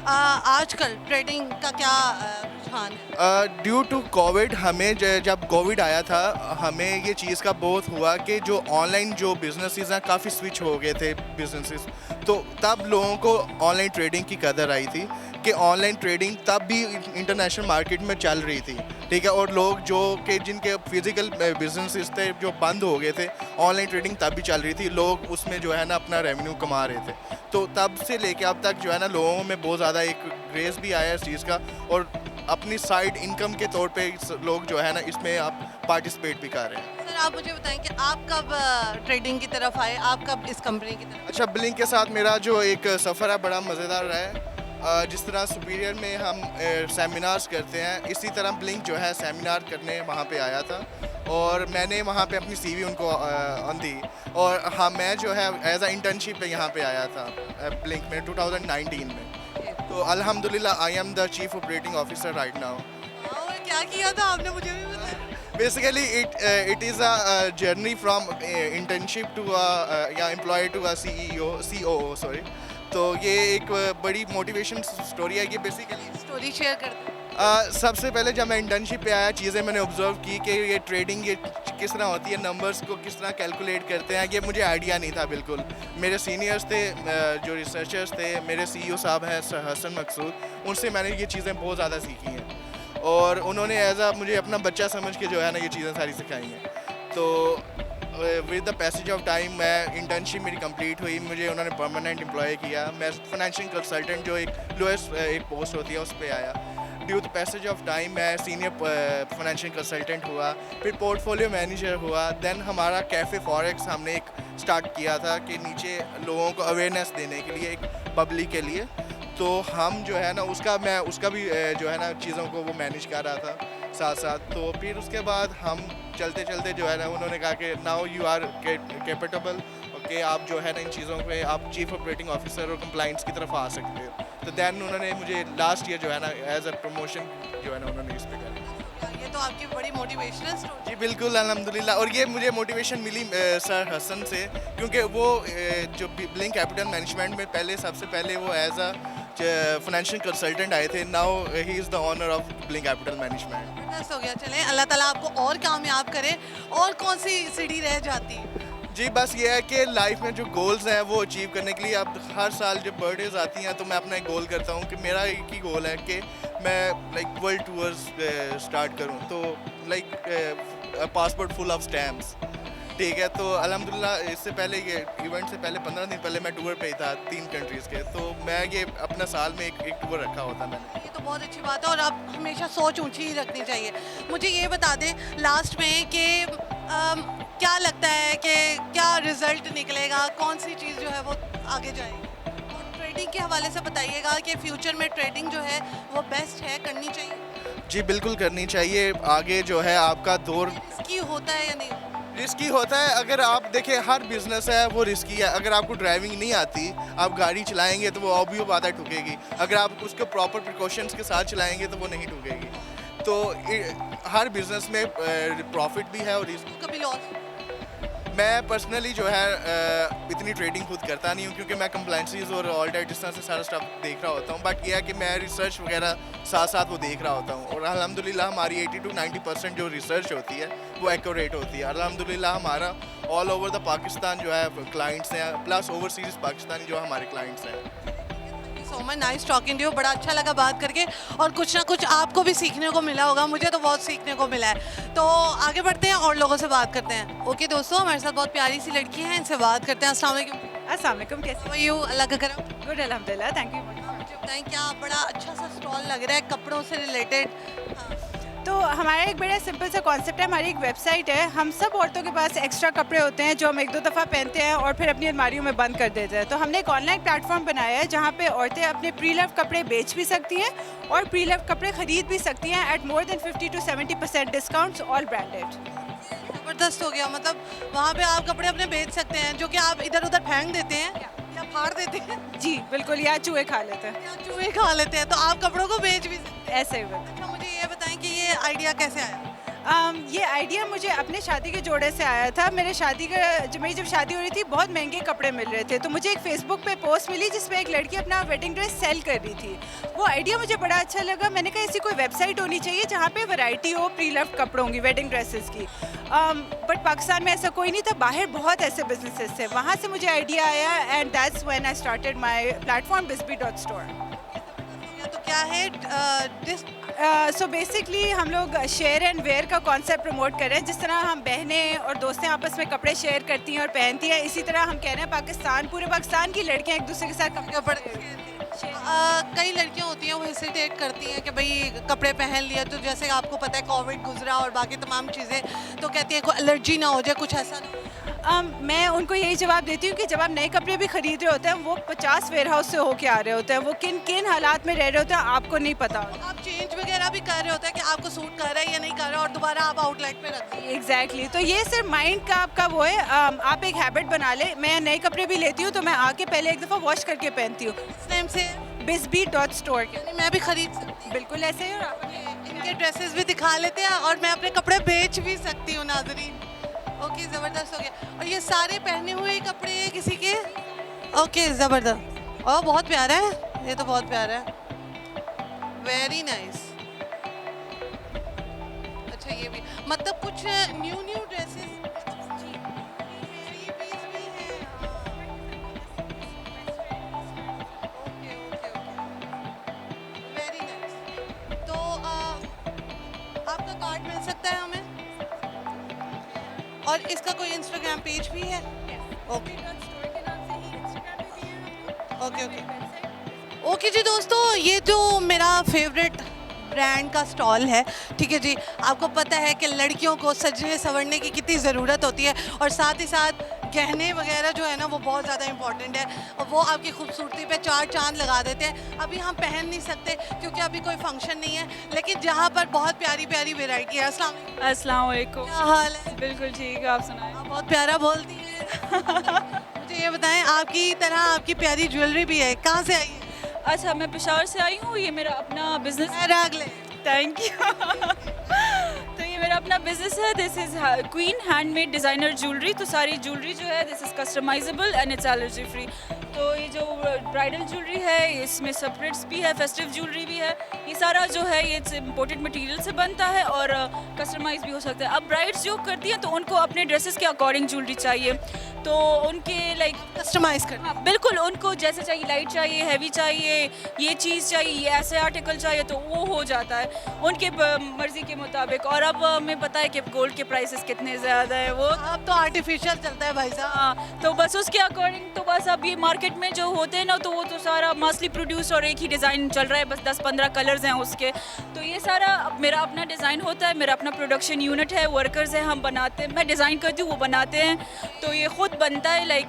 आजकल ट्रेडिंग का क्या रुझान है? ड्यू टू कोविड हमें जब कोविड आया था हमें ये चीज़ का बहुत हुआ कि जो ऑनलाइन जो बिजनेसेस हैं काफ़ी स्विच हो गए थे बिजनेसेस, तो तब लोगों को ऑनलाइन ट्रेडिंग की कदर आई थी कि ऑनलाइन ट्रेडिंग तब भी इंटरनेशनल मार्केट में चल रही थी, ठीक है। और लोग जो कि जिनके फिजिकल बिजनेसेस थे जो बंद हो गए थे, ऑनलाइन ट्रेडिंग तब भी चल रही थी, लोग उसमें जो है ना अपना रेवेन्यू कमा रहे थे। तो तब से लेके अब तक जो है ना लोगों में बहुत ज़्यादा एक क्रेज़ भी आया इस चीज़ का और अपनी साइड इनकम के तौर पे लोग जो है ना इसमें आप पार्टिसिपेट भी कर रहे हैं। सर आप मुझे बताएं कि आप कब ट्रेडिंग की तरफ आए, आप कब इस कंपनी की तरफ? अच्छा, ब्लिंक के साथ मेरा जो एक सफ़र है बड़ा मज़ेदार रहा है। जिस तरह सुपीरियर में हम सेमिनार्स करते हैं, इसी तरह ब्लिंक जो है सेमिनार करने वहाँ पे आया था और मैंने वहाँ पे अपनी सीवी उनको दी और हाँ मैं जो है एज अ इंटर्नशिप पे यहाँ पे आया था ब्लिंक में 2019 में। तो अल्हम्दुलिल्लाह I am the chief operating officer right now. और क्या किया था आपने, मुझे भी बताया। Basically it is a journey from internship to या employ to a COO sorry. तो ये एक बड़ी मोटिवेशन स्टोरी है। ये बेसिकली स्टोरी शेयर करते हैं। सबसे पहले जब मैं इंटर्नशिप पे आया चीज़ें मैंने ऑब्जर्व की कि ये ट्रेडिंग ये किस तरह होती है, नंबर्स को किस तरह कैलकुलेट करते हैं, ये मुझे आइडिया नहीं था बिल्कुल। मेरे सीनियर्स थे जो रिसर्चर्स थे, मेरे CEO साहब हैं हसन मकसूद, उनसे मैंने ये चीज़ें बहुत ज़्यादा सीखी हैं और उन्होंने एज अ मुझे अपना बच्चा समझ के जो है ना ये चीज़ें सारी सिखाई हैं। तो with the passage of time मैं इंटर्नशिप मेरी कंप्लीट हुई, मुझे उन्होंने परमानेंट एम्प्लॉय किया। मैं फाइनेंशियल कंसल्टेंट जो एक लोएस्ट एक पोस्ट होती है उस पर आया। Due to passage of time मैं सीनियर फाइनेंशियल कंसल्टेंट हुआ, फिर पोर्टफोलियो मैनेजर हुआ। देन हमारा कैफ़े फॉरेक्स हमने एक स्टार्ट किया था कि नीचे लोगों को अवेयरनेस देने के लिए, एक पब्लिक के लिए। तो हम जो है ना उसका भी जो है ना चीज़ों को वो मैनेज कर रहा था साथ साथ। तो फिर उसके बाद हम चलते चलते जो है ना उन्होंने कहा कि नाउ यू आर कैपेबल कि आप जो है ना इन चीज़ों पे आप चीफ ऑपरेटिंग ऑफिसर और कंप्लाइंस की तरफ आ सकते हो। तो दैन उन्होंने मुझे लास्ट ईयर जो है ना एज अ प्रमोशन जो है ना उन्होंने इस पे करी। ये तो आपकी बड़ी मोटिवेशनल स्टोरी। जी बिल्कुल अल्हम्दुलिल्लाह। और ये मुझे मोटिवेशन मिली सर हसन से, क्योंकि वो जो ब्लिंक कैपिटल मैनेजमेंट में पहले सबसे पहले वो एज अ फाइनेंशियल कंसल्टेंट आए थे। Now he is the owner of blink capital management. हो गया। चलें अल्लाह ताला आपको और कामयाब करे। और कौन सी सीढ़ी रह जाती? जी बस ये है कि लाइफ में जो गोल्स हैं वो अचीव करने के लिए अब हर साल जब बर्थडेज आती हैं तो मैं अपना एक गोल करता हूँ कि मेरा एक ही गोल है कि मैं लाइक वर्ल्ड टूर्स स्टार्ट करूँ। तो like passport full of stamps, ठीक है। तो अल्हम्दुलिल्लाह इससे पहले ये इवेंट से पहले 15 दिन पहले मैं टूर पे ही था 3 कंट्रीज़ के। तो मैं ये अपना साल में एक टूर रखा होता मैंने। ये तो बहुत अच्छी बात है और आप हमेशा सोच ऊंची ही रखनी चाहिए। मुझे ये बता दें लास्ट में कि क्या लगता है कि क्या रिज़ल्ट निकलेगा, कौन सी चीज़ जो है वो आगे जाएगी? और ट्रेडिंग के हवाले से बताइएगा कि फ्यूचर में ट्रेडिंग जो है वो बेस्ट है, करनी चाहिए? जी बिल्कुल करनी चाहिए। आगे जो है आपका दौर रिस्की होता है या नहीं? रिस्की होता है। अगर आप देखें हर बिजनेस है वो रिस्की है। अगर आपको ड्राइविंग नहीं आती, आप गाड़ी चलाएंगे तो वो ऑब्वियस बात है ठुकेगी। अगर आप उसको प्रॉपर प्रिकॉशंस के साथ चलाएंगे तो वो नहीं ठुकेगी। तो हर बिजनेस में प्रॉफिट भी है और रिस्क। कभी लॉस? मैं पर्सनली जो है इतनी ट्रेडिंग खुद करता नहीं हूँ क्योंकि मैं कंप्लाइंसीज और ऑल डेट इस तरह से सारा स्टफ देख रहा होता हूँ, बट यह है कि मैं रिसर्च वगैरह साथ साथ वो देख रहा होता हूँ और अल्हम्दुलिल्लाह हमारी 80 to 90% जो रिसर्च होती है वो एक्यूरेट होती है। अल्हम्दुलिल्लाह हमारा ऑल ओवर द पाकिस्तान जो है क्लाइंट्स हैं, प्लस ओवरसीज पाकिस्तानी जो हमारे क्लाइंट्स हैं। So much nice talking to you, बड़ा अच्छा लगा बात करके और कुछ ना कुछ आपको भी सीखने को मिला होगा, मुझे तो बहुत सीखने को मिला है। तो आगे बढ़ते हैं और लोगों से बात करते हैं। ओके दोस्तों, हमारे साथ बहुत प्यारी सी लड़की है, इनसे बात करते हैं। अस्सलाम वालेकुम। अस्सलाम वालेकुम, कैसे हो यू? अल्लाह का करम। गुड अल्हम्दुलिल्लाह, थैंक यू। मुझे बताएं, क्या बड़ा अच्छा सा स्टॉल लग रहा है कपड़ों से रिलेटेड? तो हमारा एक बड़ा सिंपल सा कॉन्सेप्ट है, हमारी एक वेबसाइट है। हम सब औरतों के पास एक्स्ट्रा कपड़े होते हैं जो हम एक दो दफ़ा पहनते हैं और फिर अपनी अलमारियों में बंद कर देते हैं। तो हमने एक ऑनलाइन प्लेटफॉर्म बनाया है जहाँ पे औरतें अपने प्री लव कपड़े बेच भी सकती हैं और प्री लव कपड़े ख़रीद भी सकती हैं at more than 50 to 70% discounts, all branded. ज़बरदस्त हो गया, मतलब वहाँ पे आप कपड़े अपने बेच सकते हैं जो कि आप इधर उधर फेंक देते हैं या फाड़ देते हैं। जी बिल्कुल, या चूहे खा लेते हैं। या चूहे खा लेते हैं, तो आप कपड़ों को बेच भी सकते हैं। ऐसे ही। अच्छा, मुझे ये बताएं कि ये आइडिया कैसे आया? ये आइडिया मुझे अपने शादी के जोड़े से आया था। मेरी जब शादी हो रही थी बहुत महंगे कपड़े मिल रहे थे, तो मुझे एक फेसबुक पे पोस्ट मिली जिसमें एक लड़की अपना वेडिंग ड्रेस सेल कर रही थी। वो आइडिया मुझे बड़ा अच्छा लगा। मैंने कहा ऐसी कोई वेबसाइट होनी चाहिए जहाँ पे वैरायटी हो प्री लव कपड़ों की, वेडिंग ड्रेसेस की। बट पाकिस्तान में ऐसा कोई नहीं था, बाहर बहुत ऐसे बिजनेसेस थे। वहाँ से मुझे आइडिया आया and that's when I started my platform bizbee.store। तो क्या है सो बेसिकली हम लोग शेयर एंड वेयर का कॉन्सेप्ट प्रमोट कर रहे हैं। जिस तरह हम बहनें और दोस्तें आपस में कपड़े शेयर करती हैं और पहनती हैं, इसी तरह हम कह रहे हैं पूरे पाकिस्तान की लड़कियां एक दूसरे के साथ कपड़े कई लड़कियां होती हैं वो हेसिटेट करती हैं कि भाई कपड़े पहन लिया तो जैसे आपको पता है कोविड गुजरा और बाकी तमाम चीज़ें, तो कहती हैं कोई एलर्जी ना हो जाए, कुछ ऐसा ना। मैं उनको यही जवाब देती हूँ कि जब आप नए कपड़े भी खरीद रहे होते हैं वो 50 वेयर हाउस से होके आ रहे होते हैं, वो किन किन हालात में रह रहे होते हैं आपको नहीं पता। आप चेंज वगैरह भी कर रहे होते हैं कि आपको सूट कर रहा है या नहीं कर रहा है और दोबारा आप आउटलेट पे रख दीजिए। एग्जैक्टली, तो ये सिर्फ माइंड का आपका वो है। आप एक हैबिट बना ले। मैं नए कपड़े भी लेती हूँ तो मैं आके पहले एक दफ़ा वॉश करके पहनती हूँ। इस टाइम से bizbee.store के मैं भी खरीद सकती हूँ। बिल्कुल ऐसे ही, और इनके ड्रेसेस भी दिखा लेते हैं और मैं अपने कपड़े बेच भी सकती हूँ नाजरीन। ओके, ज़बरदस्त हो गया। और ये सारे पहने हुए कपड़े हैं किसी के? ओके, ज़बरदस्त। और बहुत प्यारा है, ये तो बहुत प्यारा है, वेरी नाइस। अच्छा, ये भी मतलब कुछ न्यू ड्रेसेस मिल सकता है हमें, और इसका कोई इंस्टाग्राम पेज भी है? ओके ओके जी दोस्तों, ये जो मेरा फेवरेट ब्रांड का स्टॉल है, ठीक है जी। आपको पता है कि लड़कियों को सजने संवरने की कितनी ज़रूरत होती है और साथ ही साथ गहने वगैरह जो है ना वो बहुत ज़्यादा इंपॉर्टेंट है और वो आपकी खूबसूरती पे चार चांद लगा देते हैं। अभी हम पहन नहीं सकते क्योंकि अभी कोई फंक्शन नहीं है, लेकिन जहाँ पर बहुत प्यारी प्यारी वेराइटी है। अस्सलाम वालेकुम, क्या हाल है? बिल्कुल ठीक है, आप सुनाएं। आप बहुत प्यारा बोलती हैं। मुझे ये बताएं, आपकी तरह आपकी प्यारी ज्वेलरी भी है, कहाँ से आई है? अच्छा, मैं पेशावर से आई हूँ। ये मेरा अपना बिजनेस है। Thank you. तो ये मेरा अपना बिजनेस है। This is queen handmade designer jewellery. तो सारी ज्वेलरी जो है this is customisable and it's allergy free. तो ये जो ब्राइडल ज्वेलरी है इसमें सेपरेट्स भी है, फेस्टिव ज्वेलरी भी है। ये सारा जो है ये इम्पोर्टेड मटेरियल से बनता है और कस्टमाइज भी हो सकता है। अब ब्राइड्स जो करती हैं तो उनको अपने ड्रेसेस के अकॉर्डिंग ज्वेलरी चाहिए, तो उनके लाइक कस्टमाइज कर। हाँ बिल्कुल, उनको जैसे चाहिए, लाइट चाहिए, हैवी चाहिए, ये चीज़ चाहिए, ये ऐसे आर्टिकल चाहिए, तो वो हो जाता है उनके मर्ज़ी के मुताबिक। और अब हमें पता है कि गोल्ड के प्राइसेस कितने ज़्यादा है, वो अब तो आर्टिफिशियल चलता है भाई साहब। हाँ, तो बस उसके अकॉर्डिंग तो बस अब ये मार्केट में जो होते हैं ना तो वो तो सारा मासली प्रोड्यूस और एक ही डिज़ाइन चल रहा है, बस 10-15 कलर्स हैं उसके। तो ये सारा मेरा अपना डिज़ाइन होता है, मेरा अपना प्रोडक्शन यूनिट है, वर्कर्स हैं, हम बनाते हैं, मैं डिज़ाइन करती हूँ, वो बनाते हैं, तो ये खुद बनता है। लाइक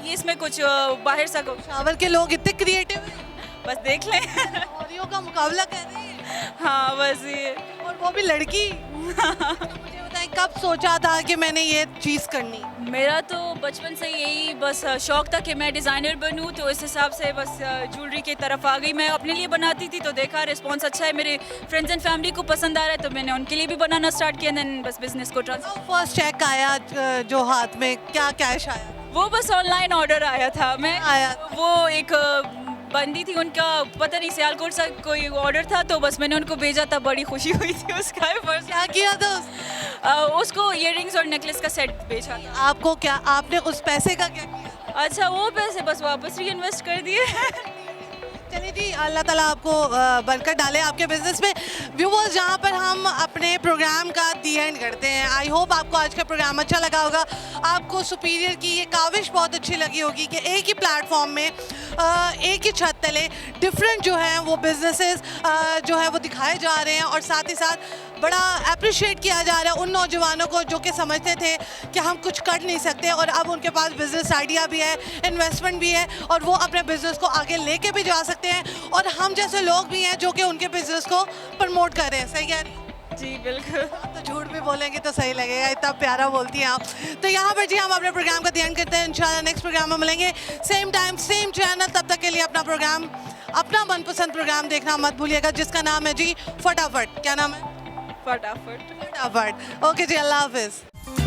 इसमें कुछ बाहर सा शावर के लोग इतने क्रिएटिव हैं, बस देख लें। का मुकाबला कर रही है। हाँ बस ये, और वो भी लड़की। मुझे बताएं बताएं कब सोचा था कि मैंने ये चीज़ करनी? मेरा तो बचपन से यही बस शौक था कि मैं डिज़ाइनर बनूं, तो इस हिसाब से बस ज्वेलरी की तरफ आ गई। मैं अपने लिए बनाती थी तो देखा रिस्पॉन्स अच्छा है, मेरे फ्रेंड्स एंड फैमिली को पसंद आ रहा है, तो मैंने उनके लिए भी बनाना स्टार्ट किया। देन बस बिजनेस को ट्रांसफर। फर्स्ट चेक आया जो हाथ में, क्या कैश आया? वो बस ऑनलाइन ऑर्डर आया था। मैं आया वो एक बंदी थी, उनका पता नहीं सियालकोट से कोई ऑर्डर था, तो बस मैंने उनको भेजा था। बड़ी खुशी हुई थी उसका। फर्स्ट क्या किया था उसको इयररिंग्स और नेकलेस का सेट भेजा था। आपको क्या, आपने उस पैसे का क्या किया? अच्छा, वो पैसे बस वापस री इन्वेस्ट कर दिए। चलिए जी, अल्लाह ताला आपको बरकत डाले आपके बिजनेस में। व्यूवर्स, जहाँ पर हम अपने प्रोग्राम का दी एंड करते हैं, आई होप आपको आज का प्रोग्राम अच्छा लगा होगा। आपको सुपीरियर की ये काविश बहुत अच्छी लगी होगी कि एक ही प्लेटफॉर्म में एक ही छत तले डिफरेंट जो है वो बिजनेसेस जो है वो दिखाए जा रहे हैं, और साथ ही साथ बड़ा अप्रिशिएट किया जा रहा है उन नौजवानों को जो कि समझते थे कि हम कुछ कर नहीं सकते, और अब उनके पास बिजनेस आइडिया भी है, इन्वेस्टमेंट भी है, और वो अपने बिजनेस को आगे लेके भी जा सकते हैं, और हम जैसे लोग भी हैं जो कि उनके बिजनेस को प्रमोट कर रहे हैं। सही कह रही हैं? जी बिल्कुल। तो झूठ भी बोलेंगे तो सही लगेगा, इतना प्यारा बोलती हैं आप। तो यहाँ पर जी हम अपने प्रोग्राम का ध्यान करते हैं। इंशाल्लाह नेक्स्ट प्रोग्राम में मिलेंगे, सेम टाइम सेम चैनल। तब तक के लिए अपना प्रोग्राम, अपना मनपसंद प्रोग्राम देखना मत भूलिएगा, जिसका नाम है जी फटाफट। क्या नाम है? फटाफट। फटाफट। ओके जी, अल्लाह हाफिज़।